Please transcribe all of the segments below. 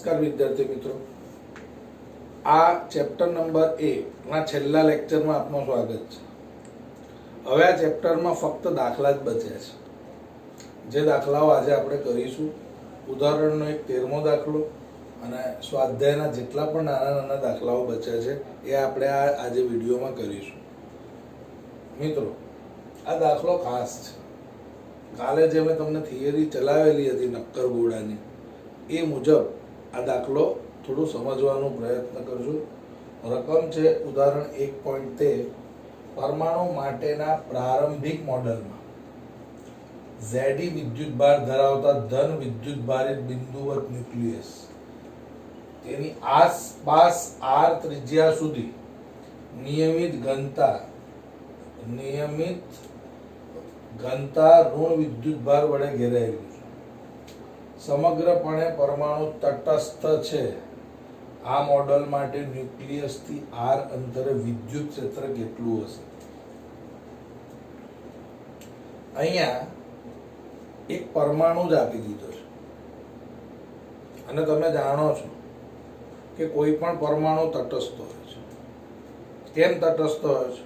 નમસ્કાર વિદ્યાર્થી મિત્રો, આ ચેપ્ટર નંબર 1 ના છેલ્લા લેક્ચરમાં આપનું સ્વાગત છે. હવે આ ચેપ્ટરમાં ફક્ત દાખલા જ બચ્યા છે. જે દાખલાઓ આજે આપણે કરીશું, ઉદાહરણનો એક 13મો દાખલો અને સ્વાધ્યાયના જેટલા પણ નાના નાના દાખલાઓ બચ્યા છે એ આપણે આજે વિડીયોમાં કરીશું. મિત્રો, આ દાખલો ખાસ છે. કાલે જે મેં તમને થિયરી ચલાવેલી હતી નક્કર ગોળાની, એ મુજબ આ દાખલો થોડું સમજવાનો પ્રયત્ન કરજો. રકમ છે ઉદાહરણ 1.13. પરમાણુ માટેના પ્રારંભિક મોડેલમાં Ze વિદ્યુતભાર ધરાવતા ધન વિદ્યુતભારિત બિંદુવત ન્યુક્લિયસ તેની આસપાસ r ત્રિજ્યા સુધી નિયમિત ઘનતા ઋણ વિદ્યુતભાર વડે ઘેરાયેલું છે. સમગ્રપણે પરમાણુ તટસ્થ છે. આ મોડેલ માટે ન્યુક્લિયસ થી r અંતરે વિદ્યુત ક્ષેત્ર કેટલું હશે? અહીંયા એક પરમાણુ જ આપી દીધો છે અને તમે જાણો છો કે કોઈ પણ પરમાણુ તટસ્થ હોય છે. કેમ તટસ્થ હોય છે?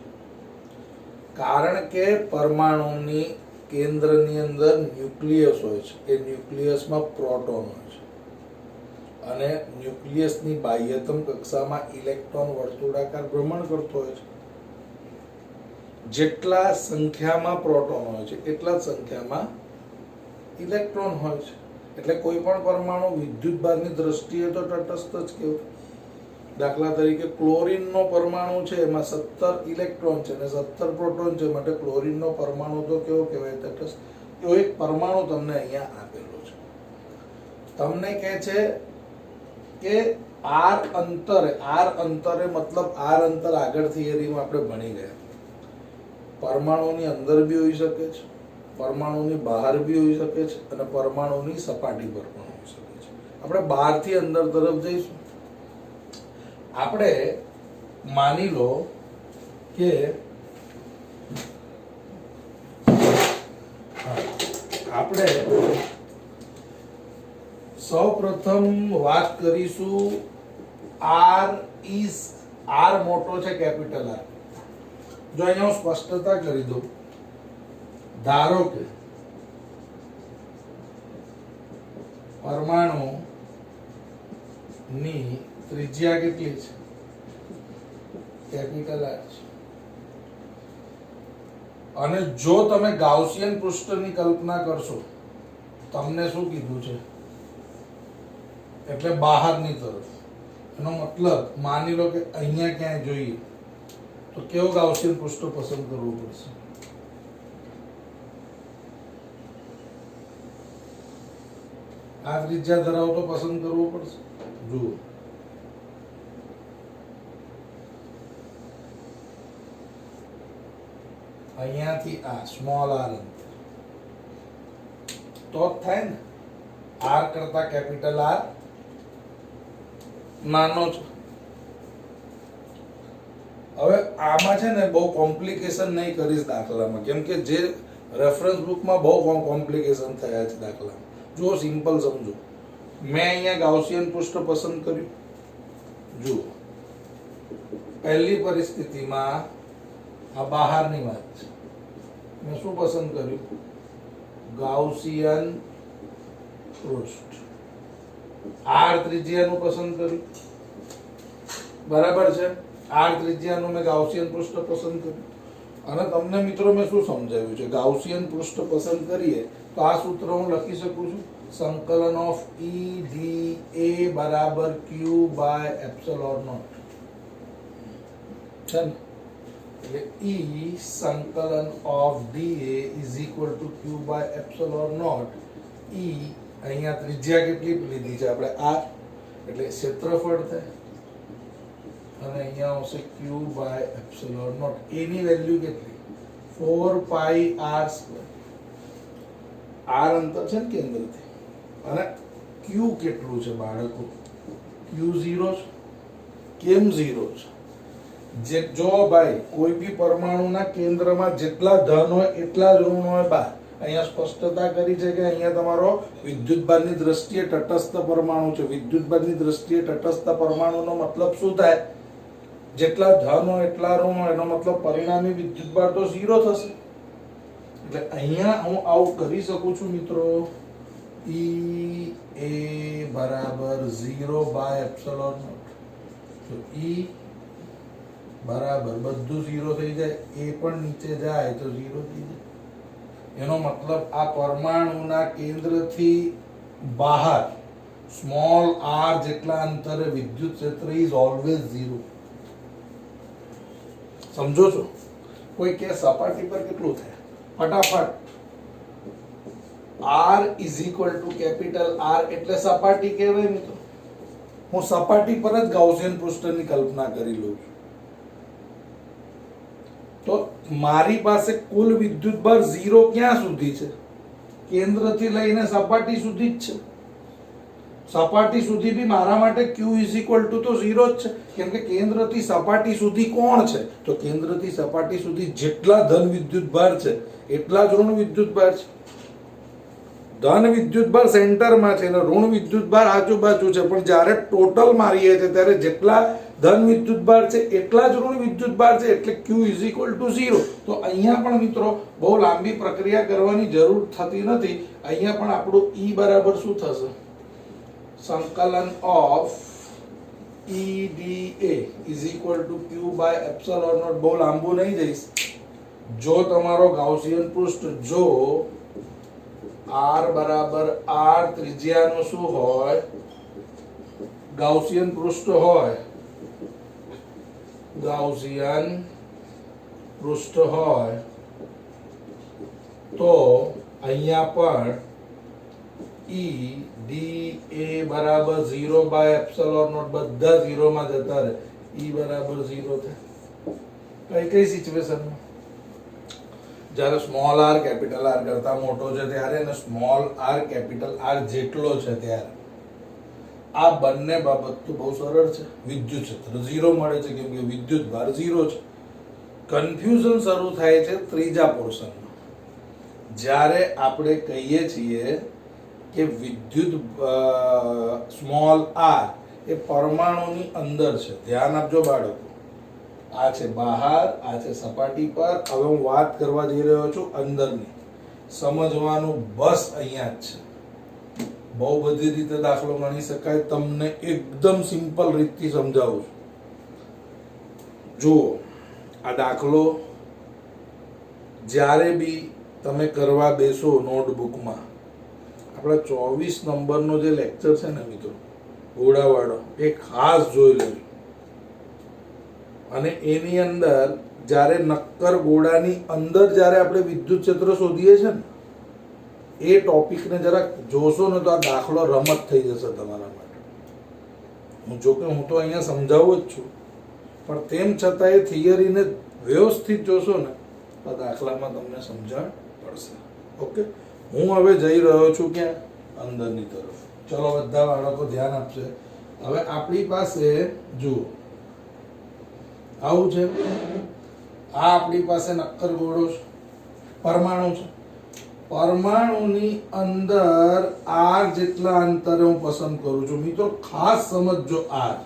કારણ કે પરમાણુની કેન્દ્રની અંદર ન્યુક્લિયસ હોય છે. એ ન્યુક્લિયસમાં પ્રોટોન હોય છે અને ન્યુક્લિયસની બાહ્યતમ કક્ષામાં ઇલેક્ટ્રોન વર્તુળાકાર ભ્રમણ કરતો હોય છે. જેટલા સંખ્યામાં પ્રોટોન હોય છે એટલા જ સંખ્યામાં ઇલેક્ટ્રોન હોય છે. એટલે કોઈ પણ પરમાણુ વિદ્યુતભારની દ્રષ્ટિએ તો તટસ્થ જ કહેવાય. દાખલા તરીકે ક્લોરીનનો પરમાણુ છે, એમાં 17 ઇલેક્ટ્રોન છે અને 17 પ્રોટોન છે, માટે ક્લોરીનનો પરમાણુ તો કેવો કહેવાય? તટસ્થ. એવો એક પરમાણુ તમને અહીંયા આપેલો છે. તમને કહે છે કે r અંતરે મતલબ r અંતર આગળ થિયરીમાં આપણે ભણી ગયા. પરમાણુની અંદર બી હોઈ શકે છે, પરમાણુની બહાર બી હોઈ શકે છે અને પરમાણુની સપાટી પર પણ હોઈ શકે છે. આપણે બહારથી અંદર તરફ જઈશું. આપણે માની લો કે આપણે સૌપ્રથમ વાત કરીશું r મોટો છે, કેપિટલ R. જો અહીંયા હું સ્પષ્ટતા કરી દઉં, ધારો કે પરમાણુ ની ત્રિજ્યા કેટલી છે? કેપિટલ R છે. અને જો તમે ગાઉસિયન પૃષ્ઠની કલ્પના કરશો, તમને શું કીધું છે? એટલે બહારની તરફ. એનો મતલબ માની લો કે અહીંયા ક્યાંય જોઈએ તો કેવો ગાઉસિયન પૃષ્ઠ પસંદ કરવું પડશે? આ ત્રિજ્યા ધરાવતો પસંદ કરવો પડશે. જુઓ, અહીંયાથી આ સ્મોલ r અંતર તો જ થાય ને. r કરતા કેપિટલ R નાનો છે. હવે આમાં છે ને બહુ કોમ્પ્લિકેશન નહીં કરીશ દાખલામાં, કેમ કે જે રેફરન્સ બુકમાં બહુ કોમ્પ્લિકેશન થયા છે દાખલામાં. જુઓ, સિમ્પલ સમજો. મેં અહીંયા ગાઉસિયન પૃષ્ઠ પસંદ કર્યું. જુઓ, પહેલી પરિસ્થિતિમાં આ બહારની વાત છે. મેં શું પસંદ કર્યું? ગાઉસિયન પૃષ્ઠ. r ત્રિજ્યાનું પસંદ કર્યું. બરાબર છે. r ત્રિજ્યાનું મેં ગાઉસિયન પૃષ્ઠ પસંદ કર્યું. અને તમને મિત્રો મેં શું સમજાવ્યું છે? ગાઉસિયન પૃષ્ઠ પસંદ કરીએ તો આ સૂત્ર હું લખી શકું છું, સંકલન ઓફ EdA બરાબર Q બાય એપ્સિલોન નોટ. છે ને? એટલે E સંકલન of dA is equal to Q by epsilon naught. E અહીંયા ત્રિજ્યા કેટલી લીધી છે આપણે? R, એટલે ક્ષેત્રફળ થાય અને અહીંયા આવશે Q by epsilon naught. A ની વેલ્યુ કેટલી? 4πr². r અંતર છે ને કેન્દ્રથી, અને Q કેટલું છે બાળકો? Q 0 છે. કેમ 0 છે? જો ભાઈ કોઈ બી પરમાણુના કેન્દ્રમાં જેટલા ધન હોય એટલા જ ઋણ હોય બહાર, અહીંયા સ્પષ્ટતા કરી છે કે અહીંયા તમારો વિદ્યુતભારની દ્રષ્ટિએ તટસ્થ પરમાણુ છે. વિદ્યુતભારની દ્રષ્ટિએ તટસ્થ પરમાણુનો મતલબ શું થાય? જેટલા ધન હોય એટલા ઋણ હોય, એનો મતલબ પરિણામી વિદ્યુતભાર તો 0 થશે. એટલે અહીંયા હું આવું કરી શકું છું મિત્રો, E A બરાબર 0 બાય એપ્સિલોન નોટ. તો E બરાબર બધું 0 થઈ જાય, એ પણ નીચે જાય તો 0 થઈ જાય. એનો મતલબ આ પરમાણુના કેન્દ્રથી બહાર સ્મોલ r જેટલા અંતરે વિદ્યુત ક્ષેત્ર ઇઝ ઓલવેઝ 0. સમજો છો? કોઈ કે સપાટી પર કેટલું થાય? ફટાફટ r is equal two capital R એટલે સપાટી કહેવાય મિત્રો. હું સપાટી પર જ ગાઉસિયન પૃષ્ઠની કલ્પના કરી લઉં છું. તો મારી પાસે કુલ વિદ્યુતભાર 0 ક્યાં સુધી છે? કેન્દ્રથી લઈને સપાટી સુધી જ છે. સપાટી સુધી બી મારા માટે q ઇઝ ઇક્વલ ટુ તો 0 જ છે, કેમ કે કેન્દ્રથી સપાટી સુધી કોણ છે? તો કેન્દ્રથી સપાટી સુધી જેટલા ધન વિદ્યુતભાર છે એટલા જ ઋણ વિદ્યુતભાર છે. ધન વિદ્યુતભાર સેન્ટરમાં છે અને ઋણ વિદ્યુતભાર આજુબાજુ છે, પણ જ્યારે ટોટલ મારીએ છે ત્યારે જેટલા ધન વિદ્યુતભાર છે એટલા જ ઋણ વિદ્યુતભાર છે, એટલે q ઇઝ ઇક્વલ ટુ 0. તો અહીંયા પણ મિત્રો બહુ લાંબી પ્રક્રિયા કરવાની જરૂર થતી નથી. અહીંયા પણ આપણું E બરાબર શું થશે? સંકલન of EDA is equal to q by epsilon naught. બહુ લાંબુ નહીં જઈશ. જો તમારો ગાઉસિયન પૃષ્ઠ જો r બરાબર r ત્રિજ્યાનું શું હોય? ગાઉસિયન પૃષ્ઠ હોય, ગાઉસિયન પૃષ્ઠ હોય તો અહીંયા પણ EDA બરાબર 0 બાય એપ્સિલોન નોટ. બધા 0 માં જતા રહે, E બરાબર 0 થાય. કઈ સિચ્યુએશનમાં? જ્યારે સ્મોલ r કેપિટલ R કરતા મોટો છે ત્યારે, અને સ્મોલ r કેપિટલ R જેટલો છે ત્યારે. આ બંને બાબત તો બહુ સરળ છે. વિદ્યુત ક્ષેત્ર 0 મળે છે કેમ કે વિદ્યુતભાર 0 છે. કન્ફ્યુઝન શરૂ થાય છે ત્રીજા પોર્શનમાં, જ્યારે આપણે કહીએ છીએ કે વિદ્યુત સ્મોલ r એ પરમાણુની અંદર છે. ધ્યાન આપજો બાળકો, આ છે બહાર, આ છે સપાટી પર. હવે હું વાત કરવા જઈ રહ્યો છું અંદરની. સમજવાનું બસ અહીંયા જ છે. બહુ બધી રીતે દાખલો ગણી શકાય, તમને એકદમ સિમ્પલ રીતથી સમજાવું છું. જુઓ, આ દાખલો જ્યારે બી તમે કરવા બેસો નોટબુકમાં, આપણા 24 નંબરનો જે લેક્ચર છે ને મિત્રો, ઘોડાવાળો, એ ખાસ જોઈ લેજો. અને એની અંદર જ્યારે નક્કર ગોળાની અંદર જ્યારે આપણે વિદ્યુત ક્ષેત્ર શોધીએ છીએ ને, એ ટોપિકને જરાક જોશો ને તો આ દાખલો રમત થઈ જશે તમારા માટે. હું તો અહીંયા સમજાવું જ છું, પણ તેમ છતાં એ થિયરીને વ્યવસ્થિત જોશો ને તો દાખલામાં તમને સમજણ પડશે. ઓકે, હું હવે જઈ રહ્યો છું ક્યાં? અંદરની તરફ. ચલો બધા બાળકો ધ્યાન આપશે. હવે આપણી પાસે જુઓ આવું છે. આ આપણી પાસે નક્કર ગોળો છે, પરમાણુ છે. પરમાણુની અંદર r જેટલા અંતરે હું પસંદ કરું છું. મિત્રો ખાસ સમજજો, r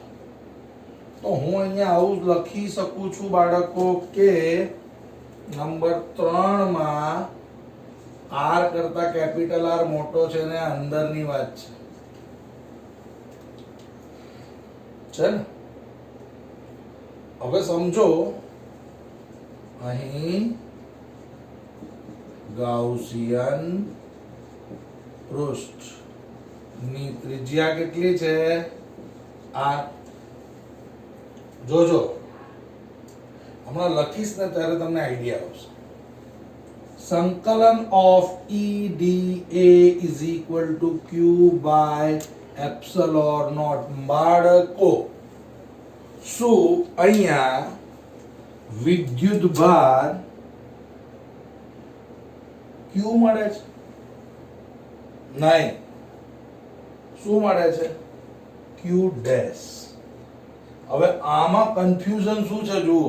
તો હું અહીંયા આવું લખી શકું છું બાળકો કે નંબર 3 માં r કરતા કેપિટલ R મોટો છે ને અંદરની વાત છે ને. હવે સમજો, અહીં ગાઉસિયન પૃષ્ઠની ત્રિજ્યા કેટલી છે? r. જોજો, હમણાં લખીશ ને ત્યારે તમને આઈડિયા આવશે. સંકલન of EDA is equal to q by epsilon naught. બાળકો, શું અહીંયા વિદ્યુત ભાર q મળે છે? નહીં. શું મળે છે? q dash. હવે આમાં કન્ફ્યુઝન શું છે જુઓ,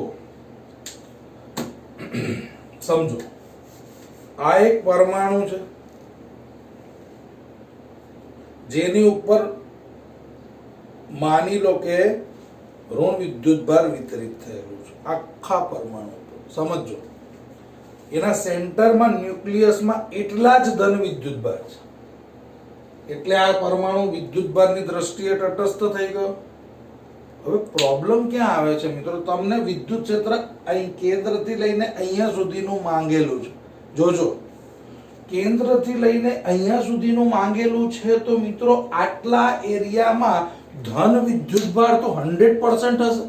સમજો. આ એક પરમાણુ છે જેની ઉપર માની લો કે ઋણ વિદ્યુતભાર વિતરિત થયેલું છે આખા પરમાણુ ઉપર. સમજો, એના સેન્ટરમાં ન્યુક્લિયસમાં એટલા જ ધન વિદ્યુતભાર છે, એટલે આ પરમાણુ વિદ્યુતભારની દ્રષ્ટિએ તટસ્થ થઈ ગયો. હવે પ્રોબ્લેમ ક્યાં આવે છે મિત્રો? તમને વિદ્યુત ક્ષેત્ર અહીં કેન્દ્રથી લઈને અહીંયા સુધીનું માંગેલું છે. જોજો, કેન્દ્રથી લઈને અહીંયા સુધીનું માંગેલું છે તો મિત્રો આટલા એરિયામાં ધન વિદ્યુતભાર તો 100% હશે,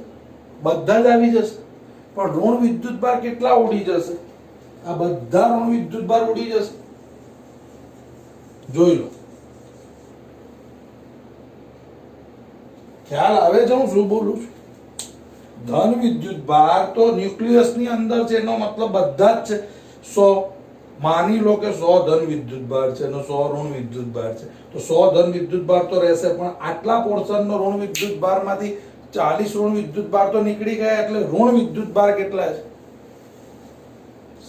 બધા જ આવી જશે. પણ ઋણ વિદ્યુતભાર કેટલા ઉડી જશે? આ બધા ઋણ વિદ્યુતભાર ઉડી જશે. જોઈ લો, ખ્યાલ આવે છે હું શું બોલું છું? ધન વિદ્યુતભાર તો ન્યુક્લિયસની અંદર છે, એનો મતલબ બધા જ છે. 100 માની લો કે 100 ધન વિદ્યુતભાર છે અને 100 ઋણ વિદ્યુતભાર છે, તો 100 ધન વિદ્યુતભાર તો રહેશે, પણ આટલા પોર્શનનો ઋણ વિદ્યુતભારમાંથી 40 ઋણ વિદ્યુતભાર તો નીકળી ગયા, એટલે ઋણ વિદ્યુતભાર કેટલા છે?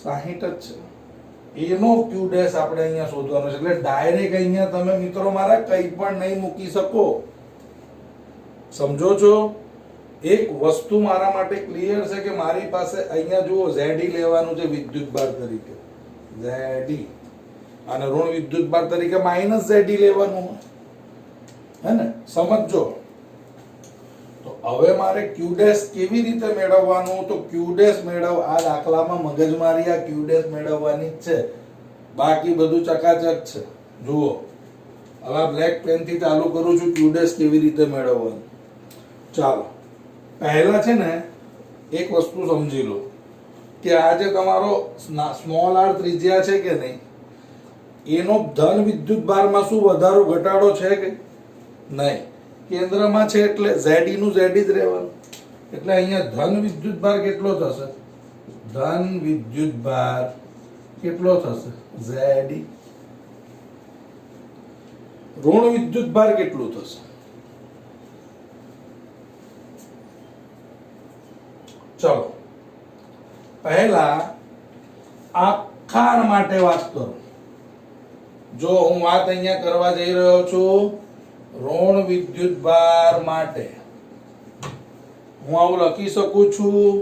60 જ છે. એનો ક્યુ ડેશ આપણે અહીંયા શોધવાનો છે. એટલે ડાયરેક્ટ અહીંયા તમે મિત્રો મારા કંઈ પણ નહીં મૂકી શકો. સમજો છો? એક વસ્તુ મારા માટે ક્લિયર છે કે મારી પાસે અહીંયા જુઓ ZE લેવાનું છે વિદ્યુતભાર તરીકે, ZE, અને ઋણ વિદ્યુતભાર તરીકે -ZE લેવાનું હે ને? સમજો. તો હવે મારે ક્યુ ડેશ કેવી રીતે મેળવવાનું? તો ક્યુ ડેશ આ દાખલામાં મગજમારી આ ક્યુ ડેશ મેળવવાની જ છે, બાકી બધું ચકાચક છે. જુઓ, હવે બ્લેક પેન થી ચાલુ કરું છું ક્યુ ડેશ કેવી રીતે મેળવવાનું. ચાલો, પહેલા છે ને એક વસ્તુ સમજી લો કે આ જે તમારો સ્મોલ r ત્રિજ્યા છે કે નહીં, એનો ધન વિદ્યુતભારમાં શું વધારો ઘટાડો છે કે નહીં? કેન્દ્રમાં છે એટલે ZE નું ZE જ રહેવાનું. એટલે અહીંયા ધન વિદ્યુતભાર કેટલો થશે? ધન વિદ્યુતભાર કેટલો થશે? ZE. ઋણ વિદ્યુતભાર કેટલું થશે? ચલો, પહેલા આખા માટે વાત કરું. જો હું વાત અહીંયા કરવા જઈ રહ્યો છું ઋણ વિદ્યુતભાર માટે, હું આવું લખી શકું છું.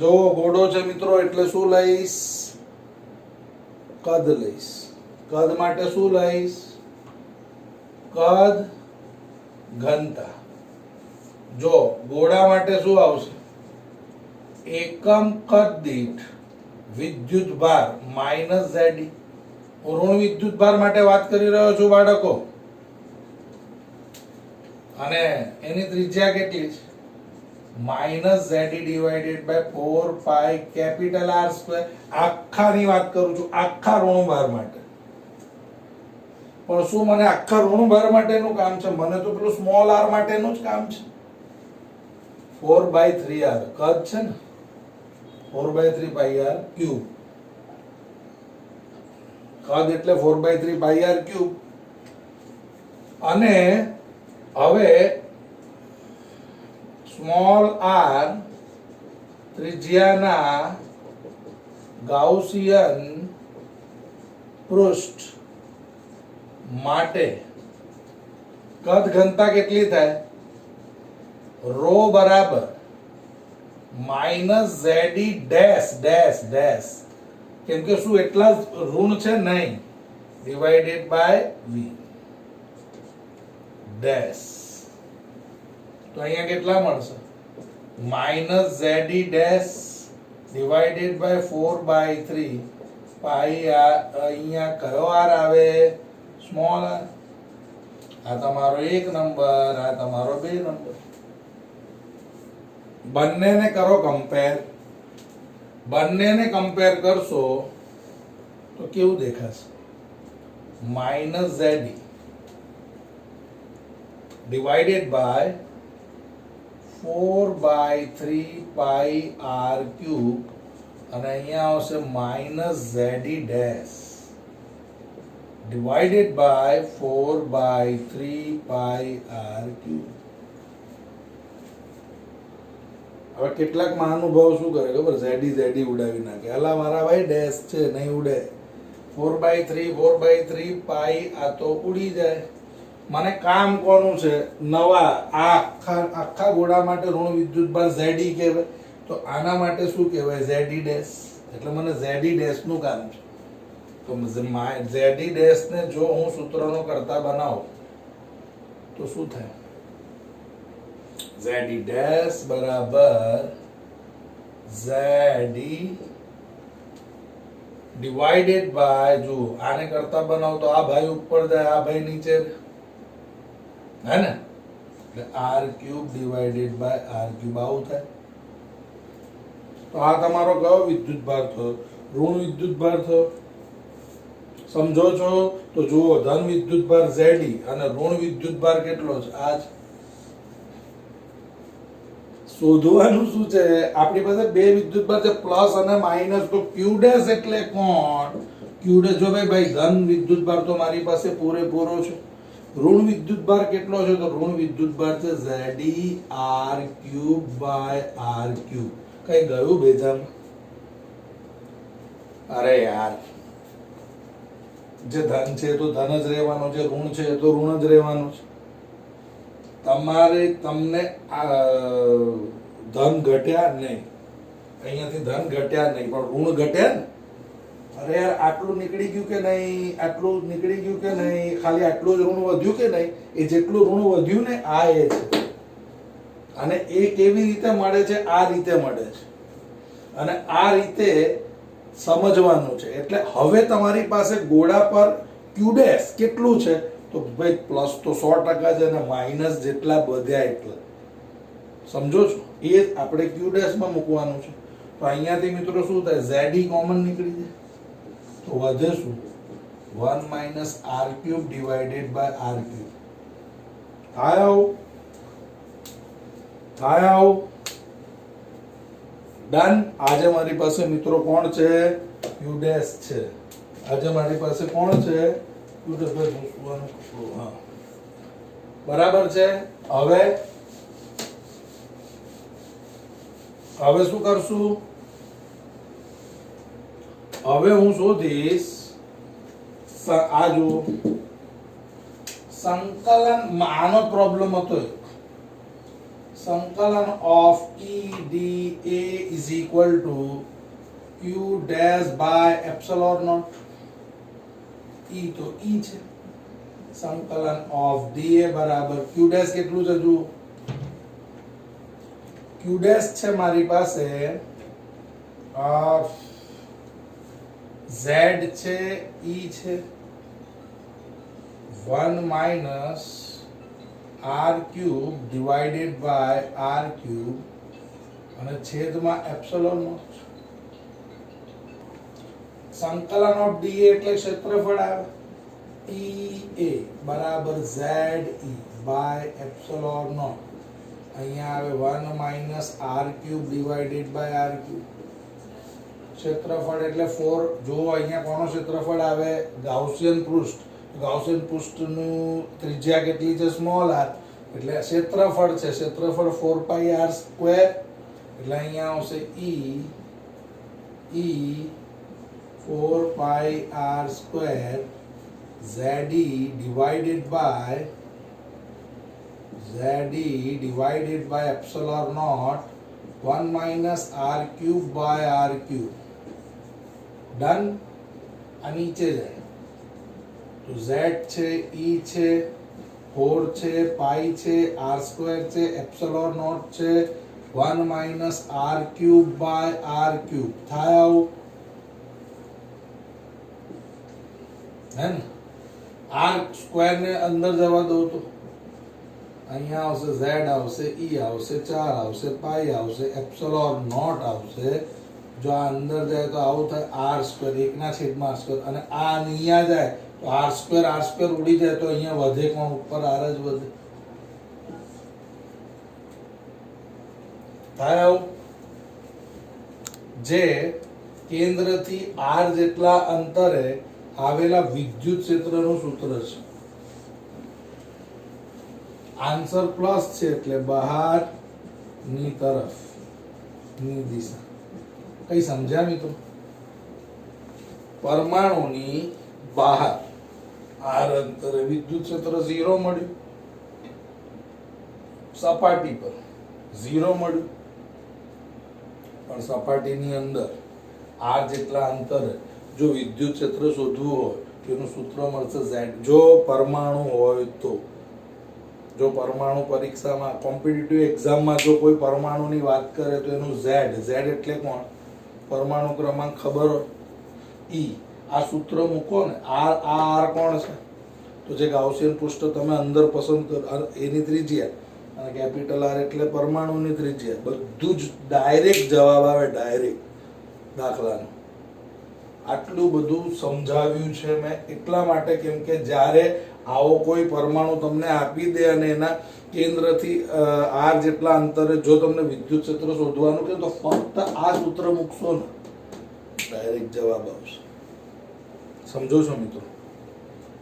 જો ગોળો છે મિત્રો, એટલે શું લઈશ? કદ લઈશ. કદ માટે શું લઈશ? કદ ઘનતા. જો ગોળા માટે શું આવશે? એકમ કદ દીઠ વિદ્યુતભાર -ZE. હું ઋણ વિદ્યુતભાર માટે વાત કરી રહ્યો છું બાળકો, અને એની ત્રિજ્યા કેટલી છે? -ZE divided by 4 pi capital R square. આખાની વાત કરું છું, આખા ઋણભાર માટે. પણ શું મને આખા ઋણભાર માટેનું કામ છે? મને તો પેલું સ્મોલ r માટેનું જ કામ છે. 4/3r કદ છે ને, 4/3 પાઈ r ક્યુબ. કદ એટલે 4/3 પાઈ r ક્યુબ. અને હવે સ્મોલ r ત્રિજ્યાના ગાઉસિયન પૃષ્ઠ માટે કદ ઘનતા કેટલી થાય? રો બરાબર -ZE ડેશ ડેશ ડેશ, કેમ કે શું એટલા ઋણ છે? નહીં, ડિવાઇડેડ બાય v ડેશ. તો અહીંયા કેટલા મળશે? -ZE dash divided by 4/3 pi r. અહીંયા કયો r આવે? Small r. આ તમારો 1 નંબર, આ તમારો 2 નંબર. બંનેને કરો કમ્પેર. બંનેને કમ્પેર કરશો તો કેવું દેખાશે? -ZE divided by 4/3 pi r cube, અને અહીંયા આવશે -ZE dash divided by 4/3 pi r cube. હવે કેટલાક મહાનુભાવ શું કરે ખબર, ઝેડી ઉડાવી નાખે, અલા મારા ભાઈ ડેશ છે નહીં ઉડે, 4/3 4/3 પાઈ આ તો ઉડી જાય. મને કામ કોનું છે, નવા આ આખા ગોળા માટે ઋણ વિદ્યુતભાર ઝેડી કહેવાય, તો આના માટે શું કહેવાય, ઝેડી ડેશ. એટલે મને ઝેડી ડેશ નું કામ છે. તો ઝેડી ડેશ ને જો હું સૂત્રનો કરતા બનાવું તો શું થાય, ઝેડી ડેશ બરાબર ઝેડી ડિવાઇડેડ બાય, જો આને કરતા બનાવો તો આ ભાઈ ઉપર જાય, આ ભાઈ નીચે, હે ને, એટલે r³ ડિવાઇડેડ બાય r³ આવું થાય. તો આ તમારો કયો વિદ્યુતભાર થયો, ઋણ વિદ્યુતભાર થયો. સમજો છો તો જુઓ, ધન વિદ્યુતભાર ઝેડી અને ઋણ વિદ્યુતભાર કેટલો છે, આ જ શોધવાનું શું છે. આપણી પાસે બે વિદ્યુતભાર છે, પ્લસ અને માઇનસ, તો ક્યુ ડેશ એટલે કોણ, ક્યુ ડેશ. જો ભાઈ ધન વિદ્યુતભાર તો મારી પાસે પૂરેપૂરો છે, ઋણ વિદ્યુતભાર કેટલો છે, તો ઋણ વિદ્યુતભાર છે ઝેડી r³ બાય r³. કઈ ગયું બેજામાં, અરે યાર, જે ધન છે તો ધન જ રહેવાનો છે, ઋણ છે તો ઋણ જ રહેવાનું છે. તમને ધન ઘટ્યા નહીં, અહીંયાથી ધન ઘટ્યા નહીં, પણ ઋણ ઘટ્યા ને. અરે યાર, આટલું નીકળી ગયું કે નહીં, આટલું નીકળી ગયું કે નહીં, ખાલી આટલું જ ઋણ વધ્યું કે નહીં, એ જેટલું ઋણ વધ્યું ને આ એ છે. અને એ કેવી રીતે મળે છે, આ રીતે મળે છે, અને આ રીતે સમજવાનું છે. એટલે હવે તમારી પાસે ગોળા પર ક્યુ ડેશ કેટલું છે, તો ભાઈ પ્લસ તો 100% છે, અને માઇનસ જેટલા વધ્યા એટલા. સમજો છો, એ આપણે ક્યુ ડેશ માં મૂકવાનું છે. તો અહીંયાથી મિત્રો શું થાય, ઝેડી કોમન નીકળી જાય, તો વધે શું, 1 - r³ ડિવાઇડેડ બાય r³. થાય આવું ડન. આજે મારી પાસે મિત્રો કોણ છે, ક્યુ ડેશ છે. આજે મારી પાસે કોણ છે, ક્યુ ડેશ. હા, બરાબર છે. હવે શું કરશું, હવે હું શોધીશ આ જો સંકલન, આનો પ્રોબ્લેમ હતો, સંકલન of EDA is equal to Q dash by epsilon naught. E તો E છે, સંકલન ઓફ DA બરાબર Q dash કેટલું છે, જુઓ Q dash છે મારી પાસે Z છે, E છે, 1 - r³ ડિવાઇડેડ બાય r³ અને છેદમાં એપ્સિલોન નોટ. સંકલન ઓફ DA એટલે ક્ષેત્રફળ આવે, EA બરાબર ZE બાય એપ્સિલોન નોટ. અહીંયા આવે 1 - r³ ડિવાઇડેડ બાય r³. ક્ષેત્રફળ એટલે 4. જો અહીંયા કોનો ક્ષેત્રફળ આવે, ગાઉસિયન પૃષ્ઠ. ગાઉસિયન પૃષ્ઠનું ત્રિજ્યા કેટલી છે, સ્મોલ r, એટલે ક્ષેત્રફળ છે, ક્ષેત્રફળ 4πr². એટલે અહીંયા આવશે E 4πr² ZE divided by epsilon naught 1 - r³ by r³. Done. આ નીચે જાય તો Z છે, E છે, 4 છે, પાઈ છે, r² છે, એપ્સિલોન નોટ છે, 1 - r³ by r³ થાય આવું, હે ને. r² ને અંદર જવા દઉં તો અહીંયા આવશે, Z આવશે, E આવશે, 4 આવશે, પાઈ આવશે, એપ્સિલોન નોટ આવશે. જો આ અંદર જાય તો આવું થાય, r², 1/r². અને આ અહીંયા જાય તો r² ઉડી જાય, તો અહીંયા વધે કોણ, ઉપર r જ વધે. થાય આવું. જે કેન્દ્રથી r જેટલા અંતરે આવેલા વિદ્યુત ક્ષેત્રનું સૂત્ર છે. આન્સર પ્લસ છે એટલે બહારની તરફ. ની દિશા. કઈ સમજ્યા મિત્રો? પરમાણુની બહાર r અંતરે વિદ્યુત ક્ષેત્ર 0 મળ્યું, સપાટી પર 0 મળ્યું, પણ સપાટીની અંદર r જેટલા અંતરે જો વિદ્યુત ક્ષેત્ર શોધવું હોય તો એનું સૂત્ર મળશે z. જો પરમાણુ હોય તો, જો પરમાણુ પરીક્ષામાં કોમ્પિટિટિવ એક્ઝામમાં જો કોઈ પરમાણુની વાત કરે તો એનું z એટલે કોણ? પરમાણુ ક્રમાંક ખબર હોય, E. આ સૂત્ર મૂકો ને, r કોણ છે? તો જે ગાઉસિયન પૃષ્ઠ તમે અંદર પસંદ કરો એની ત્રિજ્યા, અને કેપિટલ R એટલે પરમાણુની ત્રિજ્યા. બધું જ ડાયરેક્ટ જવાબ આવે, ડાયરેક્ટ દાખલાનો. આટલું બધું સમજાવ્યું છે મેં એટલા માટે કેમ કે જ્યારે આવો કોઈ પરમાણુ તમને આપી દે અને એના કેન્દ્રથી r જેટલા અંતરે જો તમને વિદ્યુત ક્ષેત્ર શોધવાનું કે તો ફક્ત આ સૂત્ર મૂકશો ને, ડાયરેક્ટ જવાબ આવશે. સમજો છો મિત્રો?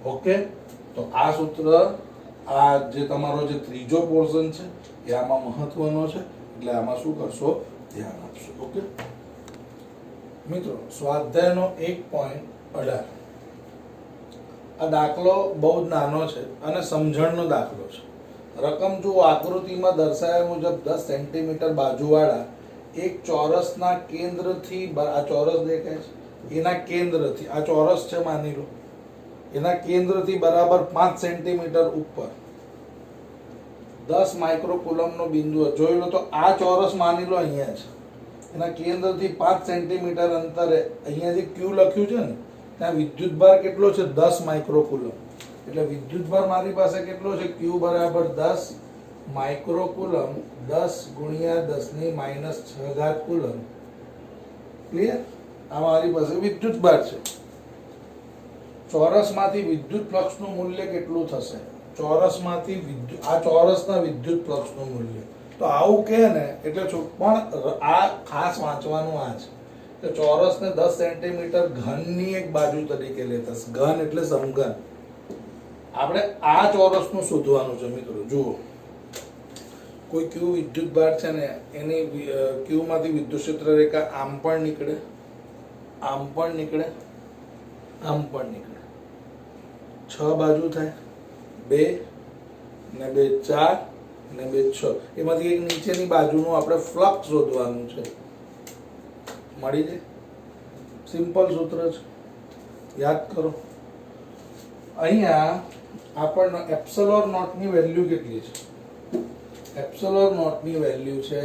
ઓકે, તો આ સૂત્ર, આ જે તમારો જે ત્રીજો પોર્શન છે એ આમાં મહત્વનો છે, એટલે આમાં શું કરશો? ધ્યાન આપશો. ઓકે મિત્રો, સ્વાધ્યાયનો 1.18 આ દાખલો બહુ જ નાનો છે અને સમજણનો દાખલો છે. રકમ જુઓ, આકૃતિમાં દર્શાવ્યા મુજબ 10 સેન્ટીમીટર બાજુવાળા એક ચોરસના કેન્દ્રથી, આ ચોરસ દેખાય છે, એના કેન્દ્રથી, આ ચોરસ છે માની લો, એના કેન્દ્રથી બરાબર 5 સેન્ટીમીટર ઉપર 10 માઇક્રોકુલમનો બિંદુ જોઈ લો. તો આ ચોરસ માની લો અહીંયા છે, એના કેન્દ્રથી 5 સેન્ટીમીટર અંતરે અહીંયા જે Q લખ્યું છે ને ત્યાં વિદ્યુતભાર કેટલો છે? 10 માઇક્રોકુલમ. એટલે વિદ્યુતભાર મારી પાસે કેટલો છે? Q બરાબર 10 માઇક્રોકુલમ 10 ગુણ્યા 10 - 6 કુલમ. ક્લિયર? આ મારી પાસે વિદ્યુતભાર છે. ચોરસમાંથી વિદ્યુત ફ્લક્સનું મૂલ્ય કેટલું થશે? ચોરસમાંથી વિદ્યુત, આ ચોરસના વિદ્યુત ફ્લક્સનું મૂલ્ય. તો આવું કહે ને એટલે પણ આ ખાસ વાંચવાનું આ છે કે ચોરસને 10 સેન્ટીમીટર ઘનની એક બાજુ તરીકે લેતા. ઘન એટલે સમઘન. આપણે આ ચોરસનું શોધવાનું છે મિત્રો. જુઓ, કોઈ Q વિદ્યુતભાર છે ને, એની Q માંથી વિદ્યુત ક્ષેત્ર રેખા આમ પણ નીકળે, આમ પણ નીકળે, આમ પણ નીકળે. 6 બાજુ થાય, 2 ને 2 4 ને 2 6. એમાંથી એક નીચેની બાજુનું આપણે ફ્લક્સ શોધવાનું છે. મળી જાય. સિમ્પલ સૂત્ર છે, યાદ કરો. અહીંયા આપણને એપ્સિલોન નોટ ની વેલ્યુ કેટલી છે? એપ્સિલોન નોટ ની વેલ્યુ છે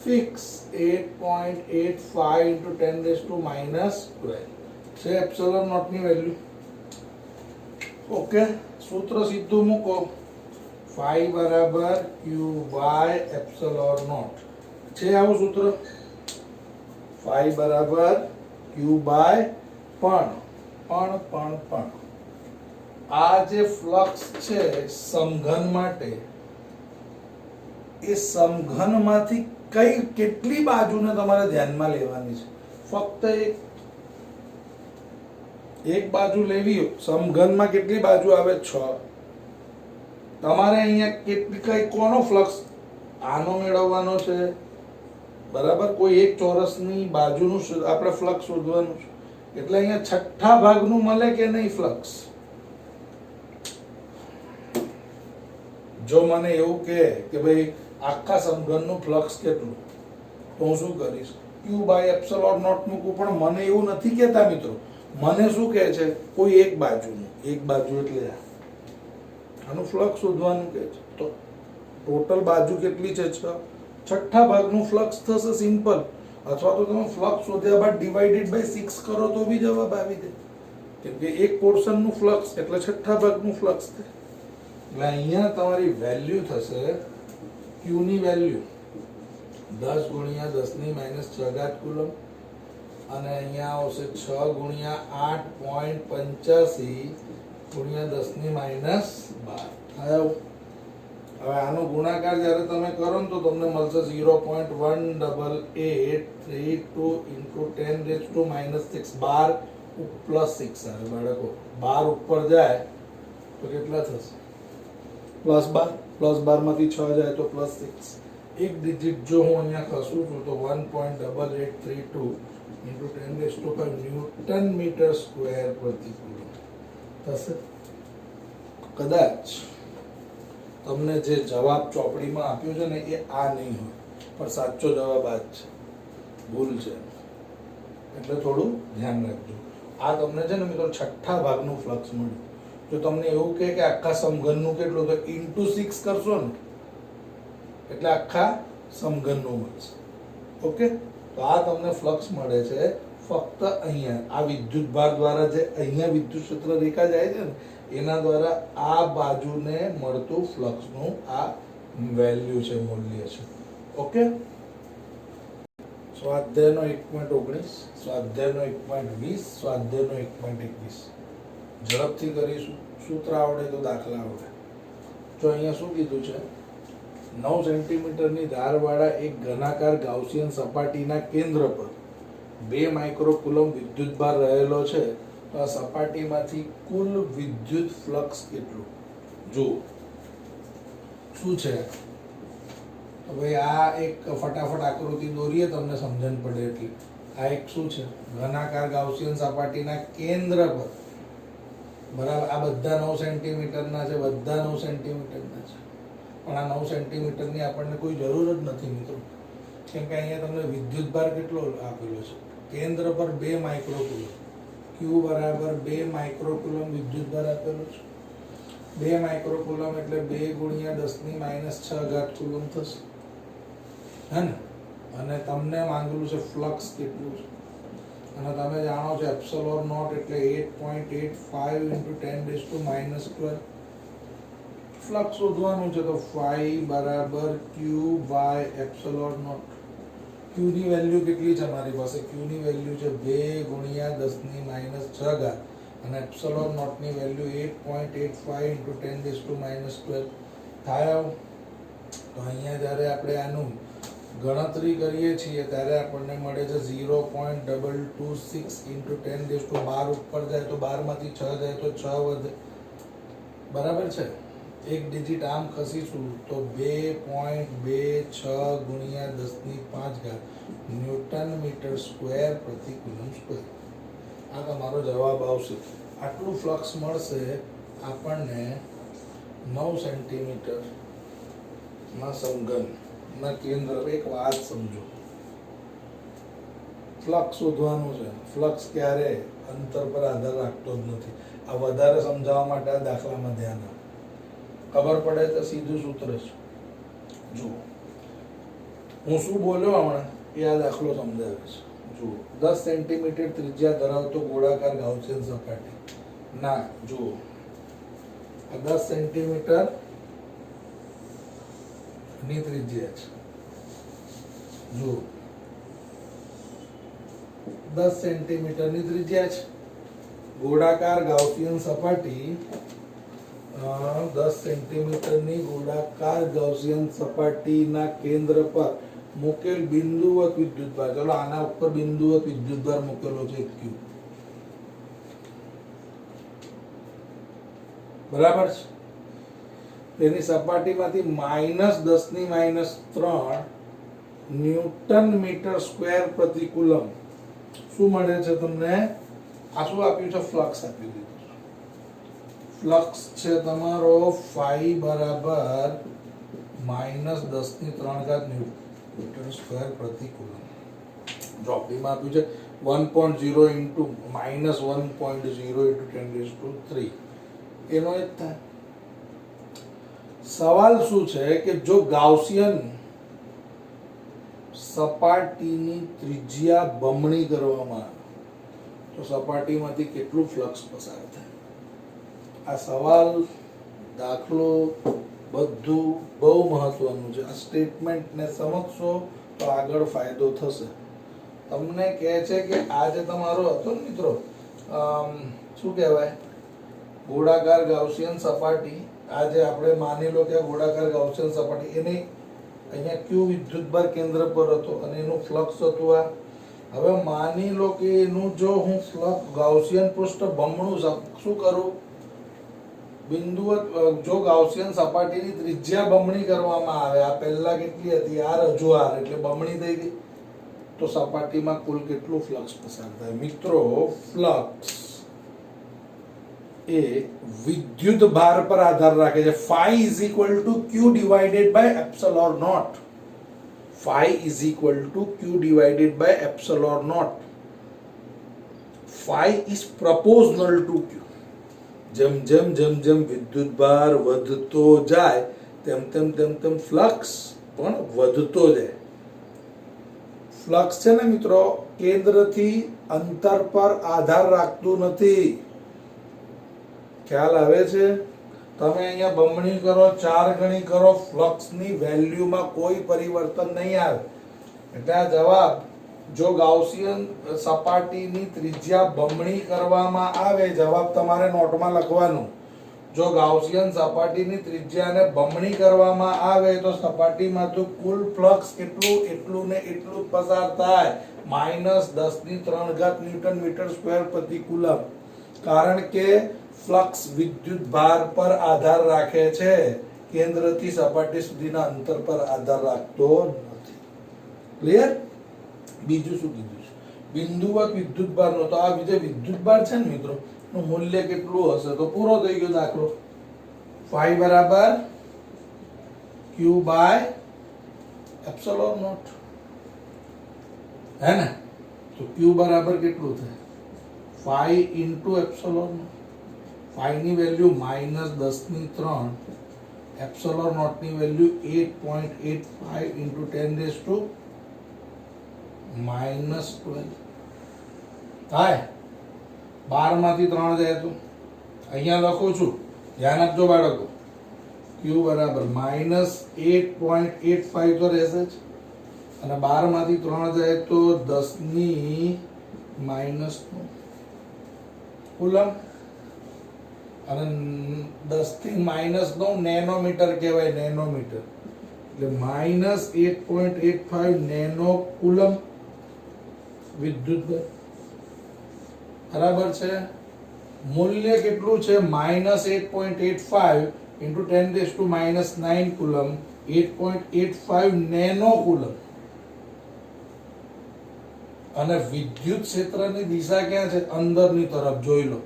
ફિક્સ 8.85 × 10⁻⁻12 છે એપ્સિલોન નોટ ની વેલ્યુ. ઓકે, સૂત્ર સીધું મૂકો. phi બરાબર qy એપ્સિલોન નોટ છે આવું સૂત્ર. phi બરાબર q બાય પણ આ જે ફ્લક્સ છે સમઘન માટે, એ સમઘનમાંથી કેટલી બાજુને તમારે ધ્યાનમાં લેવાની છે? ફક્ત એક બાજુ લેવી. સમઘનમાં કેટલી બાજુ આવે? 6. તમારે અહીંયા કોનો ફ્લક્સ આનો મેળવવાનો છે, બરાબર? કોઈ એક ચોરસની બાજુનું આપણે ફ્લક્સ શોધવાનું છે. એટલે અહીંયા છઠ્ઠા ભાગનું મળે કે નહીં ફ્લક્સ? જો મને એવું કે ભાઈ આખા સમઘનનું ફ્લક્સ કેટલું, તો હું શું કરીશ? Q બાય એપ્સિલોન નોટ મૂકું. પણ મને એવું નથી કહેતા મિત્રો, મને શું કહે છે? કોઈ એક બાજુનું, એક બાજુ એટલે આનું ફ્લક્સ શોધવાનું કહે છે. તો ટોટલ બાજુ કેટલી છે? 6. છઠ્ઠા ભાગનું ફ્લક્સ થશે, સિમ્પલ. અથવા તો તમે ફ્લક્સ શોધ્યા બાદ ડિવાઇડેડ બાય 6 કરો તો બી જવાબ આવી જાય, કેમ કે એક પોર્શનનું ફ્લક્સ એટલે છઠ્ઠા ભાગનું ફ્લક્સ થાય. એટલે અહીંયા તમારી વેલ્યુ થશે, Q ની વેલ્યુ 10 ગુણ્યા 10⁻⁷ કુલમ, અને અહીંયા આવશે 6 ગુણ્યા 8.85 ગુણ્યા 10⁻12. હવે આનો ગુણાકાર જ્યારે તમે કરો ને તો તમને મળશે 0.1832 × 10⁻⁻6 12 +6 આવે બાળકો. 12 ઉપર જાય તો કેટલા થશે? +12. +12 માંથી 6 જાય તો +6. એક ડિજિટ જો હું અહીંયા ખસું છું તો 1.8832 ઇન્ટુ 10⁵ ન્યૂટન મીટર સ્ક્વેર પ્રતિ કુલમ થશે. કદાચ તમને જે જવાબ ચોપડીમાં આપ્યો છે ને એ આ નહીં હોય, પણ સાચો જવાબ આ જ છે, ભૂલ છે, એટલે થોડું ધ્યાન રાખજો. આ તમને છે ને મિત્રો છઠ્ઠા ભાગનું ફ્લક્સ મળ્યું. જો તમને એવું કહે કે આખા સમઘનનું કેટલું, તો ઇન્ટુ 6 કરશો ને એટલે આખા સમઘનનું મળશે. ઓકે, તો આ તમને ફ્લક્સ મળે છે ફક્ત અહીંયા આ વિદ્યુત ભાર દ્વારા. જે અહીંયા વિદ્યુત ક્ષેત્ર રેખા જાય છે ને એના દ્વારા આ બાજુને મળતું ફ્લક્સનું આ વેલ્યુ છે, મૂલ્ય છે. ઓકે, સ્વાધ્યાયનો 1.19, સ્વાધ્યાયનો 1.20, સ્વાધ્યાયનો 1.21 ઝડપથી કરીશું. સૂત્ર આવડે તો દાખલા આવડે. જો અહીંયા શું કીધું છે, 9 સેન્ટીમીટરની ધારવાળા એક ઘનાકાર ગાઉસિયન સપાટીના કેન્દ્ર પર 2 માઇક્રોકુલમ વિદ્યુતભાર રહેલો છે. તો આ સપાટીમાંથી કુલ વિદ્યુત ફ્લક્સ કેટલું? જુઓ શું છે. હવે આ એક ફટાફટ આકૃતિ દોરીએ તમને સમજણ પડે એટલી. આ એક શું છે, ઘનાકાર ગાઉસિયન સપાટીના કેન્દ્ર પર, બરાબર. આ બધા 9 સેન્ટીમીટરના છે, બધા 9 સેન્ટીમીટરના છે. પણ આ 9 સેન્ટીમીટરની આપણને કોઈ જરૂર જ નથી મિત્રો, કેમ કે અહીંયા તમને વિદ્યુત ભાર કેટલો આપેલો છે, કેન્દ્ર પર 2 માઇક્રોકુલમ, ક્યુ બરાબર 2 માઇક્રોકુલમ વિદ્યુત ભાર આપેલો છે. 2 માઇક્રોકુલમ એટલે 2 ગુણ્યા 10⁻6 કુલમ થશે, હે ને. અને તમને માંગેલું છે ફ્લક્સ કેટલું છે, અને તમે જાણો છો એપ્સિલોન નોટ એટલે 8.85 ઇન્ટુ 10⁻12 ફ્લક્સ શોધવાનું છે. તો phi બરાબર q by epsilon naught. q ની વેલ્યુ કેટલી છે મારી પાસે? q ની વેલ્યુ છે 2 ગુણ્યા 10⁻6 અને એપ્સિલોન નોટ ની વેલ્યુ 8.85 ઇન્ટુ 10⁻12 થાય. તો અહીંયા જ્યારે આપણે આનું ગણતરી કરીએ છીએ ત્યારે આપણને મળે છે 0.226 ઇન્ટુ 10⁻12 ઉપર જાય તો 12 માંથી 6 જાય તો 6 વધે, બરાબર છે. એક ડિજિટ આમ ખસીશું તો 2.26 ગુણ્યા 10⁵ ન્યૂટન મીટર સ્ક્વેર પ્રતિ કુલમ સ્ક્વેર. આ તમારો જવાબ આવશે. આટલું ફ્લક્સ મળશે આપણને 9 સેન્ટીમીટર ના સમઘન ના કેન્દ્ર. એક વાત સમજો, ફ્લક્સ શોધવાનું છે. ફ્લક્સ ક્યારે અંતર પર આધાર રાખતો જ નથી. આ વધારે સમજાવવા માટે આ દાખલામાં ધ્યાન આપો. ખબર પડે તો સીધું સૂત્ર છે. જુઓ હું શું બોલ્યો હમણાં એ આ દાખલો સમજાવે છે. જુઓ 10 સેન્ટીમીટર ત્રિજ્યા ધરાવતો ગોળાકાર ગાઉસિયન સપાટી ના, જુઓ આ 10 સેન્ટીમીટર ની ત્રિજ્યા છે. જુઓ 10 સેન્ટીમીટર ની ત્રિજ્યા છે. ગોળાકાર ગાઉસિયન સપાટી 10 સેન્ટીમીટરની ગોળાકાર ગાઉસિયન સપાટીના કેન્દ્ર પર મૂકેલ બિંદુવત વિદ્યુતભાર. ચલો આના ઉપર બિંદુવત વિદ્યુતભાર મૂકેલો છે q, બરાબર છે. તેની સપાટીમાંથી -10⁻³ ન્યૂટન મીટર સ્ક્વેર પ્રતિ કુલમ શું મળે છે તમને? આ શું આપ્યું છે? ફ્લક્સ આપી દીધું. ફ્લક્સ છે તમારો phi બરાબર -10⁻³ ન્યૂટન સ્ક્વેર પ્રતિ કુલમ. ચોપડીમાં આપ્યું છે 1.0 ઇન્ટુ -1.0 ઇન્ટુ 10⁻³ એનો જ થાય. સવાલ શું છે કે જો ગાઉસિયન સપાટીની ત્રિજ્યા બમણી કરવામાં આવે તો સપાટીમાંથી કેટલું ફ્લક્સ પસાર થાય? આ સવાલ, દાખલો બધું બહુ મહત્વનું છે. આ સ્ટેટમેન્ટને સમજશો તો આગળ ફાયદો થશે. તમને કહે છે કે આ જે તમારો હતો ને મિત્રો, શું કહેવાય, ગોળાકાર ગાઉસિયન સપાટી, આજે આપણે માની લો કે ગોળાકાર ગાઉસિયન સપાટી, એની અહીંયા q વિદ્યુતભાર કેન્દ્ર પર હતો અને એનું ફ્લક્સ હતું આ. હવે માની લો કે એનું જો હું ફ્લક્સ ગાઉસિયન પૃષ્ઠ બમણું શું કરું, બિંદુવત જો ગાઉસિયન સપાટીની ત્રિજ્યા બમણી કરવામાં આવે, આ પહેલા કેટલી હતી r હજુ r એટલે બમણી થઈ ગઈ, તો સપાટીમાં કુલ કેટલું ફ્લક્સ પસાર થાય? મિત્રો ફ્લક્સ એ વિદ્યુત ભાર પર આધાર રાખે છે. phi is equal to q divided by epsilon naught. phi is equal to q divided by epsilon naught. phi is proportional to q. જેમ જેમ જેમ જેમ વિદ્યુત ભાર વધતો જાય તેમ તેમ તેમ તેમ ફ્લક્સ પણ વધતો જાય. ફ્લક્સ છે ને મિત્રો કેન્દ્રથી અંતર પર આધાર રાખતું નથી. ખ્યાલ આવે છે? તમે અહીંયા બમણી કરો, 4 ગણી કરો, ફ્લક્સની વેલ્યુમાં કોઈ પરિવર્તન નહીં આવે. એટલે આ જવાબ, જો ગાઉસિયન સપાટીની ત્રિજ્યા બમણી કરવામાં આવે, જવાબ તમારે નોટમાં લખવાનું. જો ગાઉસિયન સપાટીની ત્રિજ્યાને બમણી કરવામાં આવે તો સપાટીમાંથી કુલ ફ્લક્સ કેટલું? એટલું ને એટલું જ પસાર થાય, -10⁻³ ન્યૂટન મીટર સ્ક્વેર પ્રતિ કુલમ. કારણ કે ફ્લક્સ વિદ્યુત ભાર પર આધાર રાખે છે, કેન્દ્રથી સપાટી સુધીના અંતર પર આધાર રાખતો નથી. ક્લિયર? બીજું શું કીધું છે? બિંદુવત વિદ્યુત ભારનો, તો આ જે વિદ્યુત ભાર છે ને મિત્રો નું મૂલ્ય કેટલું હશે? તો પૂરો થઈ ગયો દાખલો. phi બરાબર q બાય એપ્સિલોન નોટ, હે ને? તો q બરાબર કેટલું થાય? phi into epsilon naught. phi ની વેલ્યુ -10⁻³ એપ્સિલોન નોટ ની વેલ્યુ 8.85 ઇન્ટુ 10⁻⁻12 થાય. 12 માંથી 3 જાય તો અહીંયા લખું છું, ધ્યાન આપજો બાળકો. q બરાબર -8.85 તો રહેશે જ, અને 12 માંથી 3 જાય તો 10⁻⁻9 કુલમ, અને 10⁻⁻9 નેનોમીટર કહેવાય, નેનોમીટર. એટલે -8.85 નેનો કુલમ વિદ્યુત ભાર. બરાબર છે? મૂલ્ય કેટલું છે? -8.85 ઇન્ટુ 10⁻⁻9 કુલમ, 8.85 નેનો કુલમ. અને વિદ્યુત ક્ષેત્રની દિશા ક્યાં છે? અંદરની તરફ. જોઈ લો,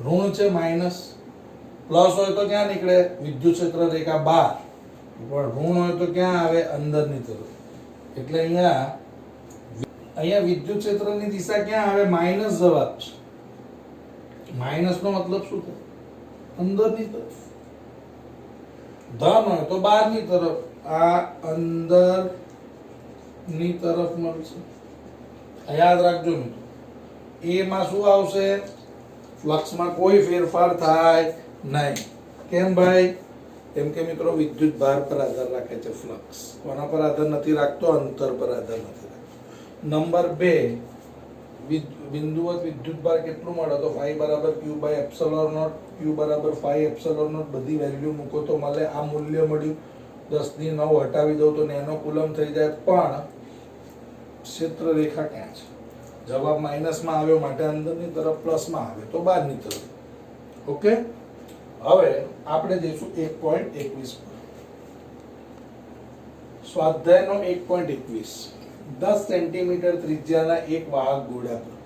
ઋણ છે, માઇનસ. પ્લસ હોય તો ક્યાં નીકળે? વિદ્યુત ક્ષેત્ર રેખા બહાર. પણ ઋણ હોય તો ક્યાં આવે? અંદરની તરફ. એટલે અહીંયા વિદ્યુત ક્ષેત્રની દિશા ક્યાં આવે? માઇનસ જવાબ છે. માઇનસ નો મતલબ શું થાય? અંદરની તરફ. ધન હોય તો બહારની તરફ. આ અંદરની તરફ મળશે. યાદ રાખજો મિત્રો, એ માં શું આવશે? ફ્લક્સમાં કોઈ ફેરફાર થાય નહીં. કેમ ભાઈ? કેમ કે મિત્રો વિદ્યુત ભાર પર આધાર રાખે છે ફ્લક્સ. કોના પર આધાર નથી રાખતો? અંતર પર આધાર નથી રાખતો. નંબર 2, બિંદુવત વિદ્યુત ભાર કેટલું મળે? તો phi બરાબર q by epsilon naught. q બરાબર phi એપ્સિલોન નોટ. બધી વેલ્યુ મૂકો તો મળે. આ મૂલ્ય મળ્યું. 10⁹ હટાવી દઉં તો નેનો કુલમ થઈ જાય. પણ ક્ષેત્ર રેખા ક્યાં છે? જવાબ માઇનસમાં આવ્યો, માટે અંદરની તરફ, પ્લસમાં આવે તો બહારની તરફ. ઓકે, હવે આપણે જઈશું 1.21 પર. સ્વાધ્યાયનો 1.21. 10 સેન્ટીમીટર ત્રિજ્યાના એક વાહક ગોળા પર.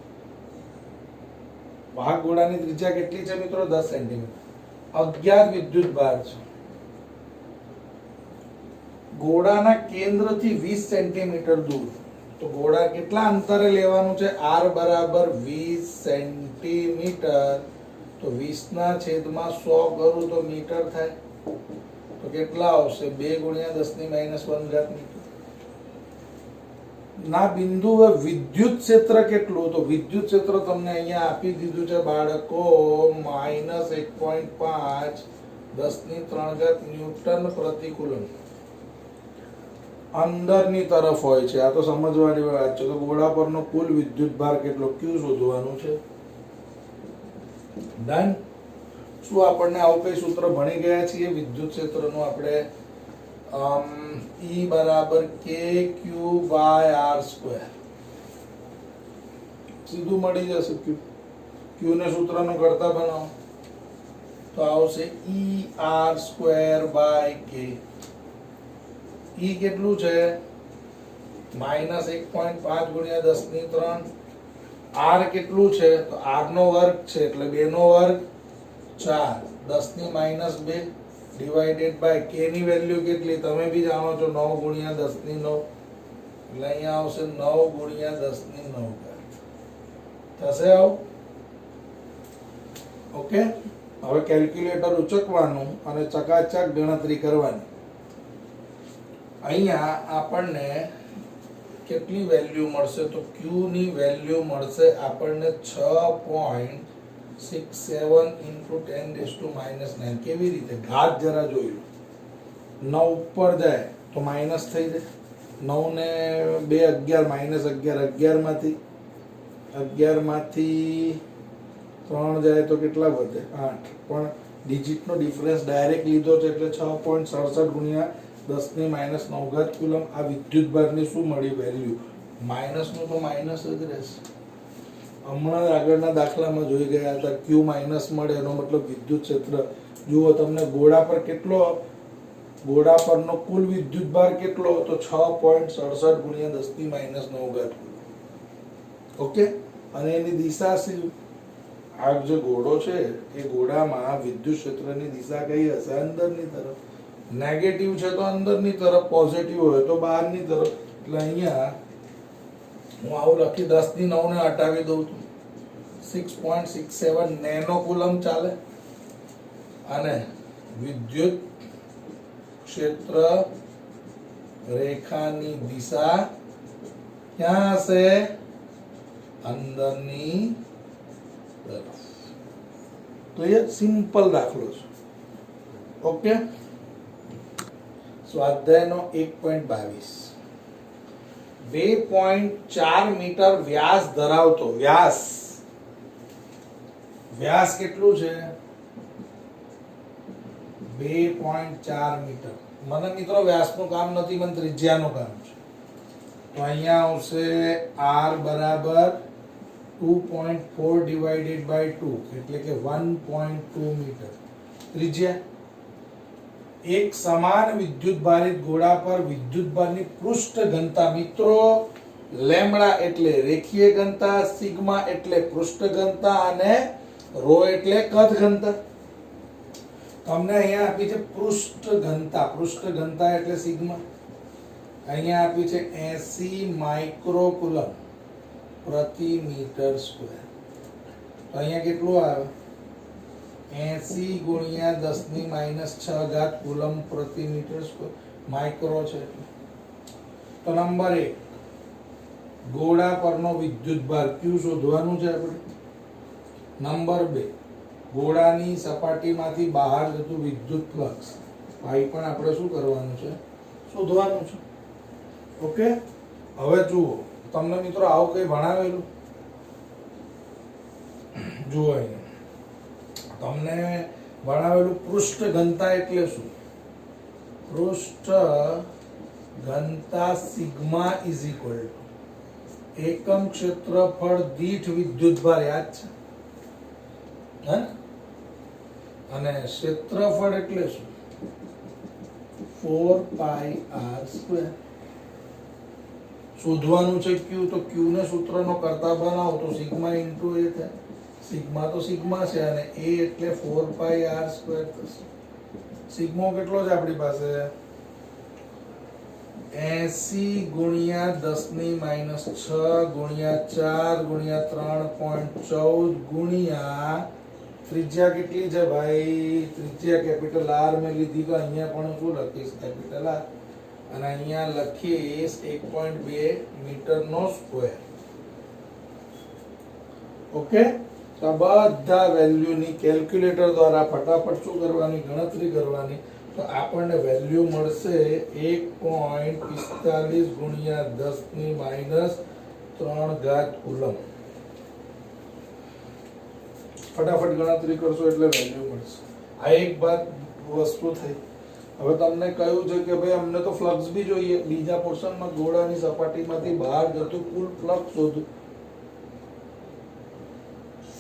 વાહક ગોળાની ત્રિજ્યા કેટલી છે મિત્રો? 10 સેન્ટીમીટર. 11 વિદ્યુત ભાર છે. ગોળાના કેન્દ્રથી 20 સેન્ટીમીટર દૂર. તો ગોળા કેટલા અંતરે લેવાનું છે? r બરાબર 20 સેન્ટીમીટર. તો 20/100 કરું તો મીટર થાય. તો કેટલા આવશે? 2 × 10⁻⁻1 મીટર. ના બિંદુ વિદ્યુત ક્ષેત્ર કેટલું? તો વિદ્યુત ક્ષેત્ર તમને અહીંયા આપી દીધું છે બાળકો, -1.5 10⁻³ ન્યૂટન પ્રતિ કુલમ. અંદરની તરફ હોય છે. આ તો સમજવાની વાત છે. તો ગોળા પરનો કુલ વિદ્યુત ભાર કેટલો? q શોધવાનું છે. ડન. શું આપણને આવું કઈ સૂત્ર ભણી ગયા છીએ વિદ્યુત ક્ષેત્રનું? આપણે E બરાબર kq બાય r². સીધું મળી જશે. q ને સૂત્રનો કરતા બનાવો. તો આવશે ER²/k. E કેટલું છે? -1.5 ગુણ્યા 10⁻3. R કેટલું છે? તો R નો વર્ગ છે એટલે 2 નો વર્ગ 4, 10⁻2 ડિવાઇડેડ બાય k ની વેલ્યુ કેટલી તમે બી જાણો છો, 9 ગુણ્યા 10⁹. એટલે અહીંયા આવશે 9 ગુણ્યા 10⁹. થશે આવું? ઓકે. હવે કેલ્ક્યુલેટર ઉચકવાનું અને ચકાચક ગણતરી કરવાની. અહીંયા આપણને કેટલી વેલ્યુ મળશે? તો q ની વેલ્યુ મળશે આપણને 6.67 × 10⁻⁹. કેવી રીતે? ઘાત જરા જોઈ લો. 9 ઉપર જાય તો માઇનસ થઈ જાય. 9 ને 2 11, -11, 11 માંથી 3 જાય તો કેટલા વધે? 8. પણ ડિજિટનો ડિફરન્સ ડાયરેક્ટ લીધો છે એટલે 6.67 ગુણ્યા 10⁻⁹ કુલમ. આ વિદ્યુત ભારની શું મળી વેલ્યુ? માઇનસનું તો માઇનસ જ રહેશે. હમણાં આગળના દાખલામાં જોઈ ગયા હતા, Q માઇનસ મળે એનો મતલબ વિદ્યુત ક્ષેત્ર. જુઓ તમને ગોળા પર કેટલો, ગોળા પરનો કુલ વિદ્યુત ભાર કેટલો? તો 6.67 ગુણ્યા 10⁻⁹. ઓકે. અને એની દિશા શું? આ જે ગોળો છે એ ગોળામાં વિદ્યુત ક્ષેત્રની દિશા કઈ હશે? અંદરની તરફ. નેગેટિવ છે તો અંદરની તરફ, પોઝિટિવ હોય તો બહારની તરફ. એટલે અહીંયા હું આવું લખી 10⁹ ને હટાવી દઉં છું, 6.67 નેનો કુલમ ચાલે. અને વિદ્યુત ક્ષેત્ર રેખાની દિશા ક્યાં હશે? અંદરની તરફ. તો એ સિમ્પલ દાખલો છે. ઓકે. સ્વાધ્યાયનો 1.22. 2.4 મીટર વ્યાસ ધરાવતો, વ્યાસ કેટલું છે? 2.4 મીટર. મને મિત્રો વ્યાસનું કામ નથી, મને ત્રિજ્યાનું કામ છે. તો અહીંયા આવશે R બરાબર 2.4 ડિવાઇડેડ બાય 2 એટલે કે 1.2 મીટર ત્રિજ્યા. એક સમાન વિદ્યુત ભારિત ગોળા પર વિદ્યુત ભારની પૃષ્ઠ ઘનતા, મિત્રો લેમ્બડા એટલે રેખીય ઘનતા, સિગ્મા એટલે પૃષ્ઠ ઘનતા અને રો એટલે કદ ઘનતા. તમને અહીંયા આપી છે પૃષ્ઠ ઘનતા એટલે સિગ્મા. અહીંયા આપી છે 80 માઇક્રોકુલમ પ્રતિ મીટર સ્ક્વેર. તો અહીંયા કેટલું આવે? 80 ગુણ્યા 10⁻⁶ કુલમ પ્રતિ મીટર સ્ક્વેર. માઇક્રો છે. તો નંબર 1, ગોળા પરનો વિદ્યુત ભાર Q શોધવાનું છે આપણે. નંબર 2, ગોળાની સપાટીમાંથી બહાર જતું વિદ્યુત ફ્લક્સ I પણ આપણે શું કરવાનું છે? શોધવાનું છે. ઓકે. હવે જુઓ, તમને મિત્રો આવું કઈ ભણાવેલું? જુઓ અહીંયા તમને ભણાવેલું પૃષ્ઠ ઘનતા એટલે શું? પૃષ્ઠ ઘનતા સિગ્મા ઇઝ ઇક્વલ ટુ એકમ ક્ષેત્રફળ દીઠ વિદ્યુત ભાર. યાદ છે? હે? અને ક્ષેત્રફળ એટલે શું? 4πr². શોધવાનું છે Q. તો Q ને સૂત્રનો કરતા બનાવો તો સિગ્મા ઇન્ટુ A થાય. સિગ્મા તો સિગ્મા છે અને A એટલે 4πr² થશે. સિગ્મો કેટલો છે આપણી પાસે? 80 ગુણ્યા 10⁻⁶ ગુણ્યા 4 ગુણ્યા 3.14 ગુણ્યા ત્રિજ્યા કેટલી છે ભાઈ? ત્રિજ્યા કેપિટલ R મેં લીધી. તો અહીંયા પણ શું લખીશ? Capital R. અને અહીંયા લખીશ 1.2 મીટરનો સ્ક્વેર. ઓકે. તો બધા વેલ્યુની કેલ્ક્યુલેટર દ્વારા ફટાફટ શું કરવાની? ગણતરી કરવાની. તો આપણને વેલ્યુ મળશે 1.45 ગુણ્યા 10⁻³ કુલમ. ફટાફટ ગણતરી કરશો એટલે વેલ્યુ મળશે. આ એક વસ્તુ થઈ. હવે તમને કહ્યું છે કે ભાઈ અમને તો ફ્લક્સ બી જોઈએ. બીજા પોર્શનમાં ગોળાની સપાટીમાંથી બહાર જતું કુલ ફ્લક્સ શોધો.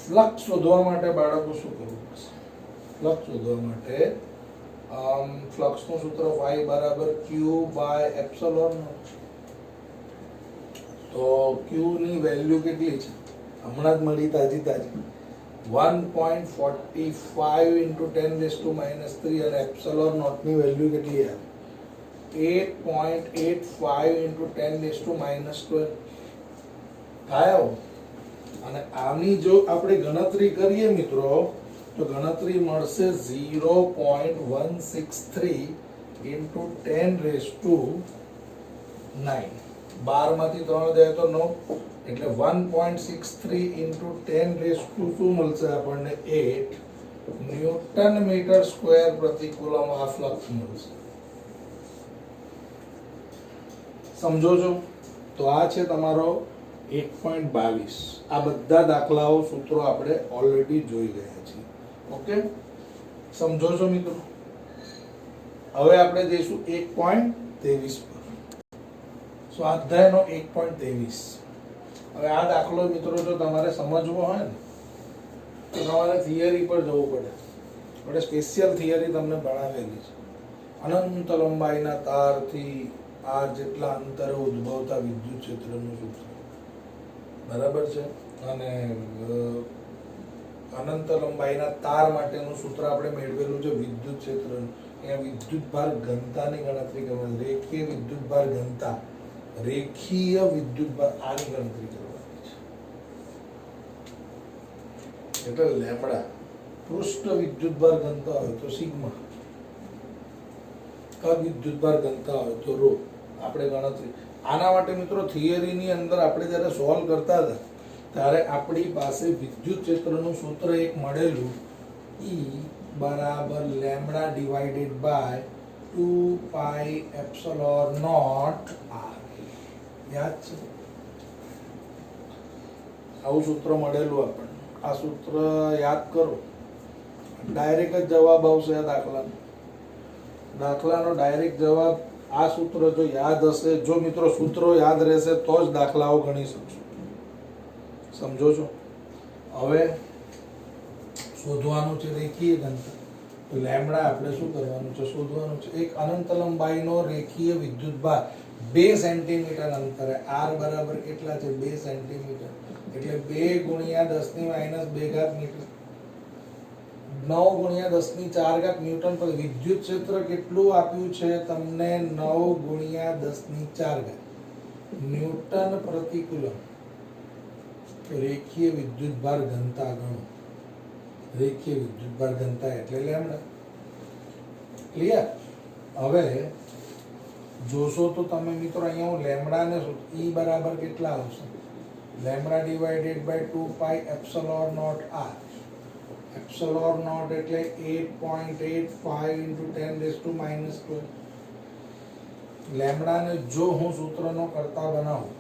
ફ્લક્સ શોધવા માટે બાળકો શું કરવું પડશે? ફ્લક્સ શોધવા માટે ફ્લક્સનું સૂત્ર phi બરાબર q બાય એપ્સિલોન નોટ. તો q ની વેલ્યુ કેટલી છે હમણાં જ મળી તાજી 1.45 into 10 raised to minus 3 અને એપ્સિલોન નોટ ની વેલ્યુ કેટલી આવે 8.85 into 10 raised to minus 12 થાય. અને આની જો આપણે ગણતરી કરીએ મિત્રો તો ગણતરી મળશે 0.163 into 10 raised to 9. 12 માંથી 3 જાય તો 9 એટલે 1.63 into 10 raised to શું મળશે આપણને 8 ન્યૂટન મીટર સ્ક્વેર પ્રતિ કુલમ આ ફ્લક્સ મળશે. સમજો છો? તો આ છે તમારો 1.22. આ બધા દાખલાઓ સૂત્રો આપણે ઓલરેડી જોઈ ગયા છીએ. ઓકે, સમજો છો મિત્રો? હવે આપણે જઈશું 1.23 પર. સ્વાધ્યાયનો 1.23. હવે આ દાખલો મિત્રો જો તમારે સમજવો હોય ને તો તમારે થિયરી પર જવું પડે. આપણે સ્પેશિયલ થિયરી તમને ભણાવેલી છે. અનંત લંબાઈના તારથી આર જેટલા અંતરે ઉદ્ભવતા વિદ્યુત ક્ષેત્રનું સૂત્ર, બરાબર છે. અને અનંત લંબાઈના તાર માટેનું સૂત્ર આપણે મેળવેલું છે વિદ્યુત ક્ષેત્રનું. અહીંયા વિદ્યુત ભાર ઘનતાની ગણતરી કરવાની, રેખીય વિદ્યુત ભાર ઘનતા, રેખીય વિદ્યુત ભાર આની ગણતરી કરવાની છે. એટલે લેમ્ડા. પૃષ્ઠ વિદ્યુત ભાર ઘનતા હોય તો સિગ્મા, કદ વિદ્યુત ભાર ઘનતા હોય તો રો. આપણે ગણતરી આના માટે મિત્રો થિયરીની અંદર આપણે જ્યારે સોલ્વ કરતા હતા ત્યારે આપણી પાસે વિદ્યુત ક્ષેત્રનું સૂત્ર એક મળેલું, E બરાબર lambda divided by 2 pi epsilon naught r. યાદ છે? આવું સૂત્ર મળેલું આપણને. આ સૂત્ર યાદ કરો, ડાયરેક્ટ જ જવાબ આવશે આ દાખલાનો ડાયરેક્ટ જવાબ. આ સૂત્ર જો યાદ હશે, જો મિત્રો સૂત્રો યાદ રહેશે તો જ દાખલાઓ ગણી શકશો. સમજો છો? હવે શોધવાનું છે રેખીય ઘનતા. તો લેમ્ડા આપણે શું કરવાનું છે? શોધવાનું છે. એક અનંત લંબાઈનો રેખીય વિદ્યુત ભાર 2 સેન્ટીમીટર અંતરે, r બરાબર કેટલા છે? 2 સેન્ટીમીટર એટલે 2 ગુણ્યા 10⁻²² મીટર, 9 ગુણ્યા 10⁴ ન્યૂટન પર. વિદ્યુત ક્ષેત્ર કેટલું આપ્યું છે તમને? 9 ગુણ્યા 10⁴ ન્યૂટન પ્રતિ કુલમ. રેખીય વિદ્યુત ભાર ઘનતા ગણો. રેખીય વિદ્યુત ભાર ઘનતા એટલે લેમ્ડા. ક્લિયર? હવે જોશો તો તમે મિત્રો અહીંયા હું લેમ્ડાને E બરાબર કેટલા આવશે? Lambda divided by 2 pi epsilon naught r. Epsilon naught એટલે 8.85 into 10 raised to minus 12. લેમ્ડાને જો હું સૂત્રનો કરતા બનાવું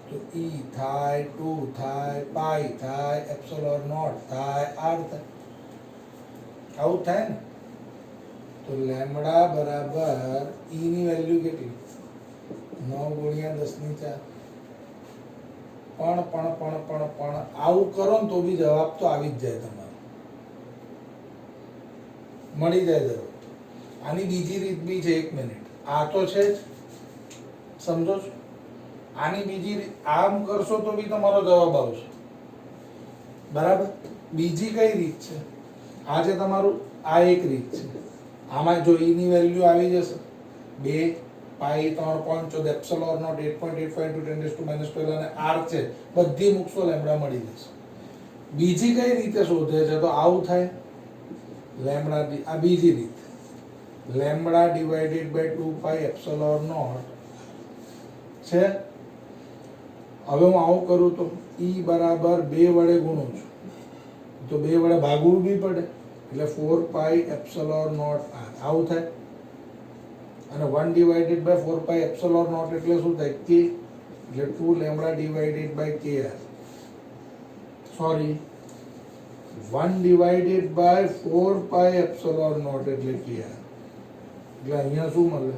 તો E થાય, 2 થાય, પાઈ થાય, એપ્સિલોન નોટ થાય, r થાય. આવું થાય ને? તો લેમ્ડા બરાબર E ની વેલ્યુ કેટલી? 9 ગુણ્યા 10⁴. પણ આવું કરો ને તો બી જવાબ તો આવી જ જાય, તમારો મળી જાય જવાબ. આની બીજી રીત બી છે. 1 મિનિટ, આ તો છે જ, સમજો છો? આની બીજી રીત, આમ કરશો તો બી તમારો જવાબ આવશે, બરાબર? બીજી કઈ રીત છે? આ છે તમારું, આ એક રીત છે. આમાં જો E ની વેલ્યુ આવી જશે 2 પાઈ 3.14 એપ્સિલોન નોટ 8.85 into 10⁻² અને r છે, બધી મૂકશો લેમ્ડા મળી જશે. બીજી કઈ રીતે શોધે છે? તો આવું થાય લેમ્ડા. આ બીજી રીત, lambda divided by 2 pi epsilon naught છે. હવે હું આવું કરું તો E બરાબર 2 વડે ગુણું છું તો 2 વડે ભાગવું બી પડે એટલે 4 પાઈ એપ્સિલોન નોટ r. આવું થાય. અને 1 divided by 4 pi epsilon naught એટલે શું થાય? k. એટલે 2 lambda divided by kr. Sorry, 1 divided by 4 pi epsilon naught એટલે kr. એટલે અહીંયા શું મળે?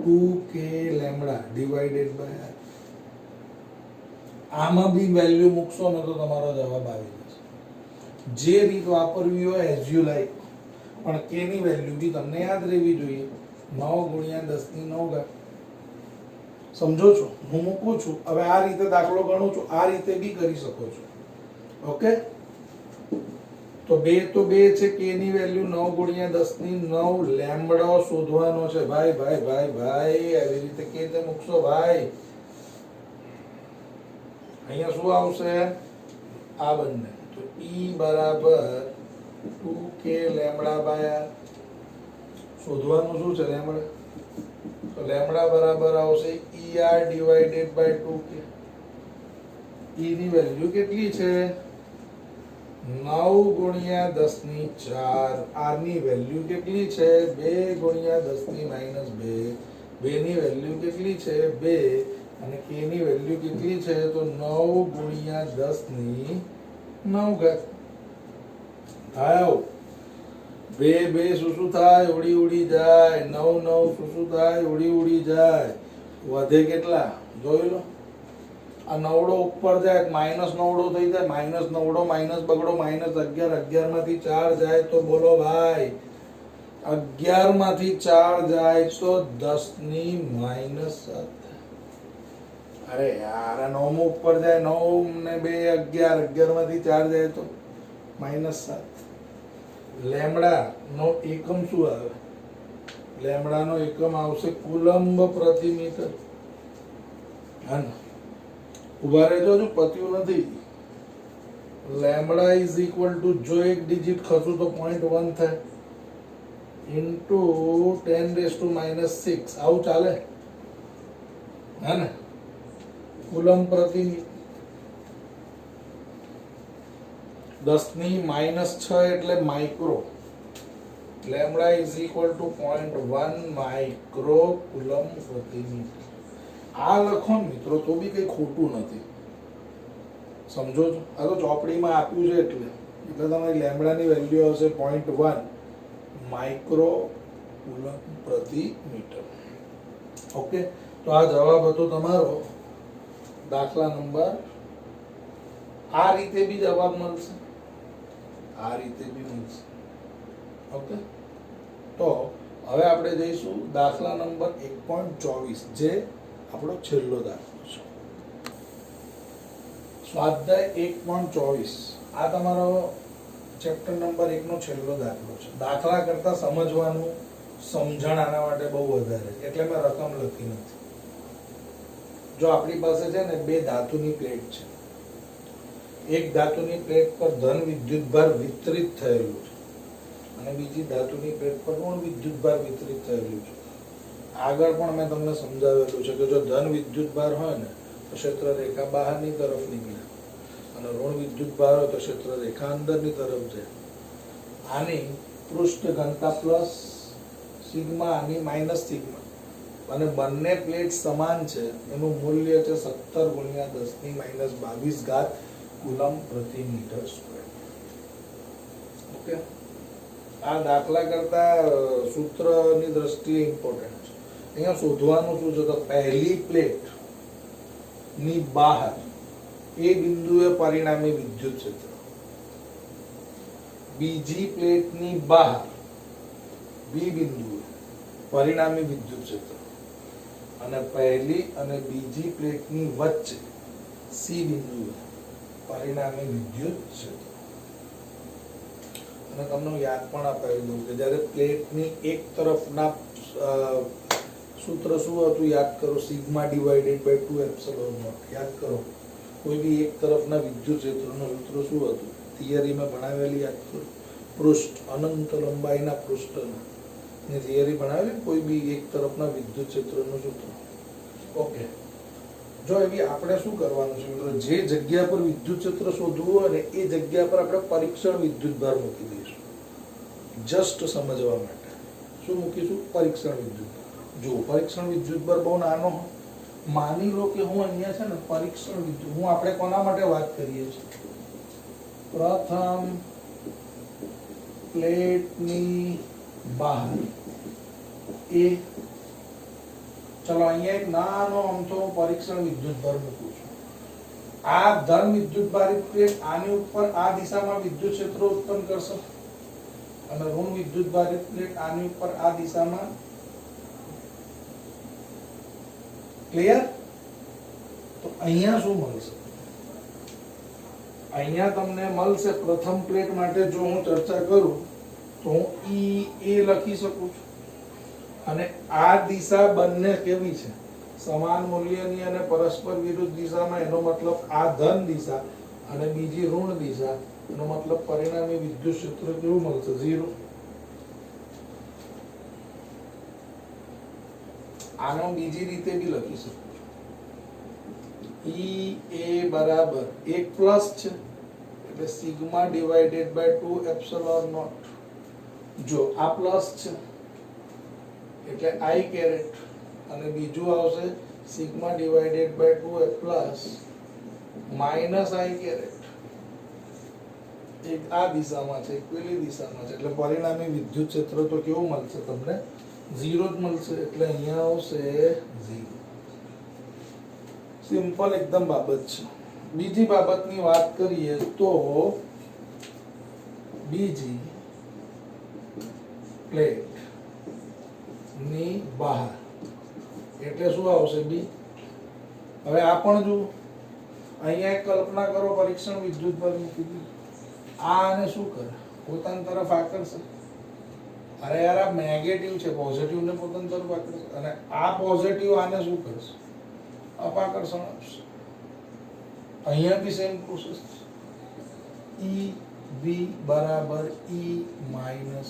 2k lambda divided by r. આમાં બી વેલ્યુ મૂકશો ને તો તમારો જવાબ આવી જશે. જે રીત વાપરવી હોય એઝ યુ લાઈક, પણ k ની વેલ્યુ બી તમને યાદ રહેવી જોઈએ. 9 ગુણ્યા 10 ની 9 ઘાત. સમજો છો? હું મૂકું છું. હવે આ રીતે દાખલો ગણું છું, આ રીતે બી કરી શકો છો. ઓકે, તો બે છે, k ની વેલ્યુ 9 ગુણ્યા 10 ની 9, લેમ્બડો શોધવાનો છે. ભાઈ ભાઈ ભાઈ ભાઈ આવી રીતે કે રીતે મૂકશો ભાઈ. અહીંયા શું આવશે? આ બંને. તો e બરાબર 2k લેમ્બડા બાય r. શોધવાનું શું છે? લેમ્બડા. તો લેમ્બડા બરાબર આવશે er divided by 2k. e ની વેલ્યુ કેટલી છે? 9 ગુણ્યા 10 ની 4. r ની વેલ્યુ કેટલી છે? 2 ગુણ્યા 10 ની -2. 2 ની વેલ્યુ કેટલી છે? 2. અને k ની વેલ્યુ કેટલી છે? તો 9 ગુણ્યા 10 ની 9 ઘાત. આયો 2 શું થાય? ઉડી જાય. 9 શું થાય? ઉડી જાય. વધે કેટલા? જોઈ લો. આ નવડો ઉપર જાય, માઈનસ નવડો થઈ જાય, માઈનસ નવડો માઈનસ બગડો -11. 11 માંથી 4 જાય તો બોલો ભાઈ, 11 માંથી 4 જાય તો 10 ની -7. અરે યાર, આ 9 ઉપર જાય, 9 ને 2 11, 11 માંથી 4 જાય તો -7. લેમ્બડા નો એકમ શું આવે? લેમ્બડા નો એકમ આવશે કુલંબ પ્રતિ મીટર. હા, ઉભા રહેજો, હજુ પત્યું નથી. લેમ્બડા ઇઝ ઇક્વલ ટુ, જો એક ડિજિટ ખસું તો 0.1 થાય, ઇન્ટુ 10⁻⁻6. આવું ચાલે? હે ને? કુલંબ પ્રતિ 10 ની -6 એટલે micro. Lambda is equal two 0.1 micro coulomb પ્રતિ મીટર. આ લખો મિત્રો તો બી કઈ ખોટું નથી. સમજો છો? આ તો ચોપડીમાં આપ્યું છે એટલે તમારી લેમ્બડાની વેલ્યુ હશે 0.1 માઇક્રો કુલંબ પ્રતિ મીટર. ઓકે, તો આ જવાબ હતો તમારો દાખલા નંબર. આ રીતે બી જવાબ મળશે, આ રીતે બી મળશે. ઓકે, તો હવે આપણે જઈશું દાખલા નંબર 1.24, જે આપણો છેલ્લો દાખલો છે. સ્વાધ્યાય 1.24. આ તમારો ચેપ્ટર નંબર 1 નો છેલ્લો દાખલો છે. દાખલા કરતા સમજવાનું, સમજણ આના માટે બહુ વધારે છે, એટલે મેં રકમ લખી નથી. જો આપણી પાસે છે ને બે ધાતુની પ્લેટ છે, એક ધાતુની પ્લેટ પર ધન વિદ્યુતભાર વિતરિત થયેલું છે અને બીજી ધાતુની પ્લેટ પર ઋણ વિદ્યુતભાર વિતરિત થયેલું છે. આગળ પણ મેં તમને સમજાવેલું છે કે જો ધન વિદ્યુતભાર હોય ને તો ક્ષેત્ર રેખા બહારની તરફ નીકળે અને ઋણ વિદ્યુતભાર હોય તો ક્ષેત્ર રેખા અંદરની તરફ જાય. આની પૃષ્ઠ ઘનતા પ્લસ સિગ્મા, આની માઇનસ સિગ્મા, અને બંને પ્લેટ સમાન છે. એનું મૂલ્ય છે 17 ગુણ્યા 10 ની -22 ઘાત કુલંબ પ્રતિ મીટર સ્ક્વેર. ઓકે, આ દાખલા કરતા સૂત્રની દ્રષ્ટિએ ઇમ્પોર્ટન્ટ છે. અહીંયા શોધવાનું શું છે? તો પહેલી પ્લેટ ની બહાર એ બિંદુએ પરિણામી વિદ્યુત ક્ષેત્ર, બીજી પ્લેટની બહાર બી બિંદુએ પરિણામી વિદ્યુત ક્ષેત્ર, અને પહેલી અને બીજી પ્લેટની વચ્ચે સી બિંદુએ પરિણામી વિદ્યુત ક્ષેત્ર. અને તમને યાદ પણ અપાવી કે જ્યારે પ્લેટની એક તરફના સૂત્ર શું હતું? યાદ કરો, sigma divided by 2 epsilon naught. યાદ કરો, કોઈ બી એક તરફના વિદ્યુત ક્ષેત્રનું સૂત્ર શું હતું? થિયરીમાં ભણાવેલી. યાદ કરો, પૃષ્ઠ અનંત લંબાઈના પૃષ્ઠના ને થિયરી ભણાવેલી કોઈ બી એક તરફના વિદ્યુત ક્ષેત્રનું સૂત્ર. ઓકે, જો એવી આપણે શું કરવાનું છે મિત્રો? જે જગ્યા પર વિદ્યુત ક્ષેત્ર શોધવું હોય ને એ જગ્યા પર આપણે પરીક્ષણ વિદ્યુતભાર મૂકી દઈશું. જસ્ટ સમજવા માટે શું મૂકીશું? પરીક્ષણ વિદ્યુતભાર. જો પરીક્ષણ વિદ્યુતભાર બહુ નાનો હોય, માની લો કે હું અહીંયા છે ને પરીક્ષણ વિદ્યુત, હું આપણે કોના માટે વાત કરીએ છીએ? પ્રથમ પ્લેટની બહાર એ, ચલો અહીંયા એક નાનો અમથો પરીક્ષણ વિદ્યુતભાર મૂકું છું. આ ધન વિદ્યુત ભારિત પ્લેટ આની ઉપર આ દિશામાં વિદ્યુત ક્ષેત્રો ઉત્પન્ન કરશે અને ઋણ વિદ્યુત ભારિત પ્લેટ આની ઉપર આ દિશામાં. ક્લિયર? તો અહીંયા શું મળશે? અહીંયા તમને મળશે પ્રથમ પ્લેટ માટે જો હું ચર્ચા કરું તો હું E A લખી શકું છું અને આ દિશા બંને કેવી છે? સમાન મૂલ્યની અને પરસ્પર વિરુદ્ધ દિશામાં. એનો મતલબ આ ધન દિશા અને બીજી ઋણ દિશા. એનો મતલબ પરિણામી વિદ્યુત ક્ષેત્ર કેવું મળશે? 0. આનો બીજી રીતે બી લખી શકું છું. E A બરાબર 1 પ્લસ છે એટલે sigma divided by 2 epsilon naught. જો આ પ્લસ છે એટલે I કેરેટ અને બીજું આવશે sigma divided by 2 plus minus I caret. એક આ દિશામાં છે એક પેલી દિશામાં છે એટલે પરિણામી વિદ્યુત ક્ષેત્ર તો કેવું મળશે તમને? 0 જ મળશે. એટલે અહીંયા આવશે 0. સિમ્પલ એકદમ બાબત છે. બીજી બાબતની વાત કરીએ તો બીજી પ્લેટ ની બહાર એટલે શું આવશે? બી. હવે આ પણ જો અહીંયા એક કલ્પના કરો, પરીક્ષણ વિદ્યુત બળ મૂકી દીધું. આ આને શું કરે? પોતાની તરફ આકર્ષે. અરે યાર આ નેગેટિવ છે, પોઝિટિવ ને પોતાની તરફ આકર્ષે અને આ પોઝિટિવ આને શું કરશે? અપાકર્ષણ આપશે. અહીંયા બી સેમ પ્રોસેસ. E B બરાબર E minus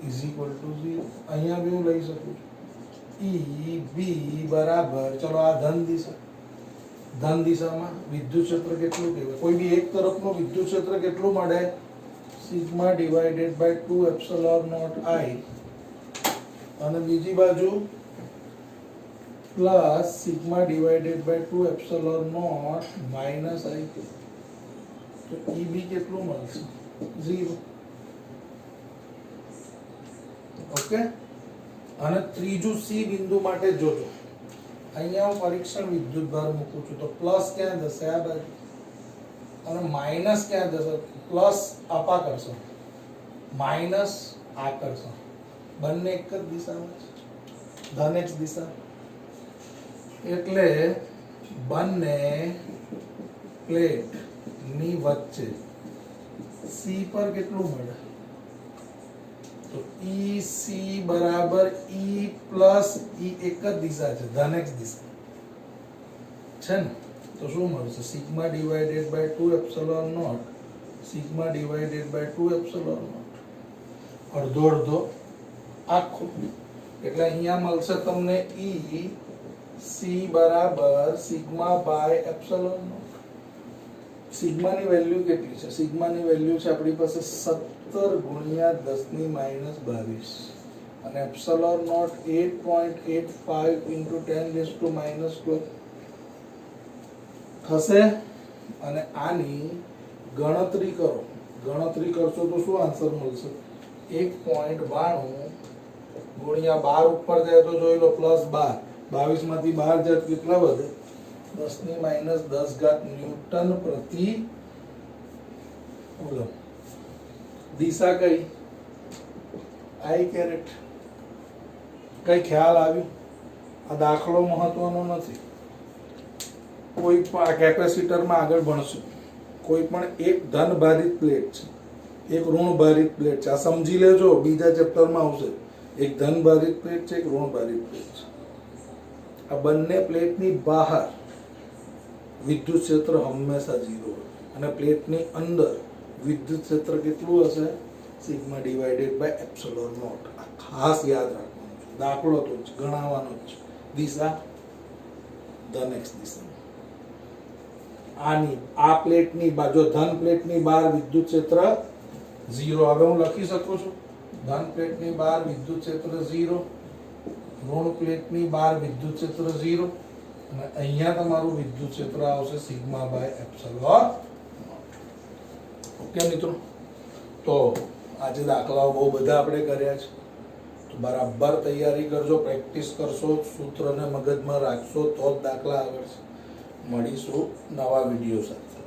is equal two 0. અહીંયા બી હું લઈ શકું છું E B બરાબર, ચલો આ ધન દિશા, ધન દિશામાં વિદ્યુત ક્ષેત્ર કેટલું કહેવાય? કોઈ બી એક તરફનું વિદ્યુત ક્ષેત્ર કેટલું મળે? Sigma divided by 2 epsilon naught I અને બીજી બાજુ plus sigma divided by 2 epsilon naught minus I. તો E B કેટલું મળશે? 0. ઓકે. અને ત્રીજું સી બિંદુ માટે જોજો. અહીંયા હું પરીક્ષણ વિદ્યુત ભાર મૂકું છું તો પ્લસ ક્યાં જશે? આ બાજુ. અને માઇનસ ક્યાં જશે? પ્લસ અપાકર્ષણ, માઇનસ આકર્ષણ. બંને એક જ દિશામાં છે, ધન x દિશા. એટલે બંને પ્લેટ ની વચ્ચે સી પર કેટલું મળે? તો EC બરાબર E પ્લસ E એક જ દિશા છે, ધન x દિશા છે ને. તો શું મળશે? Sigma divided by 2 epsilon naught, sigma divided by 2 epsilon naught. અડધો અડધો આખું. એટલે અહીંયા મળશે તમને EC બરાબર સિગ્મા બાય એપ્સિલોન નોટ. સિગ્માની વેલ્યુ કેટલી છે? સિગ્માની વેલ્યુ છે આપણી પાસે 17 ગુણ્યા 10 ની માઇનસ 22 અને epsilon naught 8.85 into 10 raise to minus 12 થશે. અને આની ગણતરી કરો. ગણતરી કરશો તો શું આન્સર મળશે? 1.92 ગુણ્યા 12 ઉપર જાય તો જોઈ લો પ્લસ 12. 22 માંથી 12 જાય કેટલા વધે? 10 ની માઇનસ 10 ઘાત ન્યૂટન પ્રતિ કુલમ. દિશા કઈ? I caret. કઈ ખ્યાલ આવ્યું? આ દાખલો મહત્વનો નથી. કોઈ પણ આ કેપેસિટરમાં આગળ ભણશું. કોઈ પણ એક ધન ભારિત પ્લેટ છે, એક ઋણ ભારિત પ્લેટ છે. આ સમજી લેજો, બીજા ચેપ્ટરમાં આવશે. એક ધન ભારિત પ્લેટ છે, એક ઋણ ભારિત પ્લેટ છે. આ બંને પ્લેટની બહાર વિદ્યુત ક્ષેત્ર હંમેશા 0 હોય અને પ્લેટની અંદર વિદ્યુત ક્ષેત્ર કેટલું હશે? Sigma divided by epsilon naught. આ ખાસ યાદ રાખવાનું છે. દાખલો તો ગણાવવાનો જ. દિશા ધન x દિશા. આની આ પ્લેટની બાજુ, ધન પ્લેટની બહાર વિદ્યુત ક્ષેત્ર 0. હવે હું લખી શકું છું ધન પ્લેટની બહાર વિદ્યુત ક્ષેત્ર 0, ઋણ પ્લેટની બહાર વિદ્યુત ક્ષેત્ર 0 અને અહીંયા તમારું વિદ્યુત ક્ષેત્ર આવશે sigma by epsilon naught. Okay મિત્રો, તો આજે દાખલાઓ બહુ બધા આપણે કર્યા છે. તો બરાબર તૈયારી કરજો, પ્રેક્ટિસ કરશો, સૂત્રને મગજમાં રાખશો તો જ દાખલા આવડશે. મળીશું નવા વિડીયો સાથે.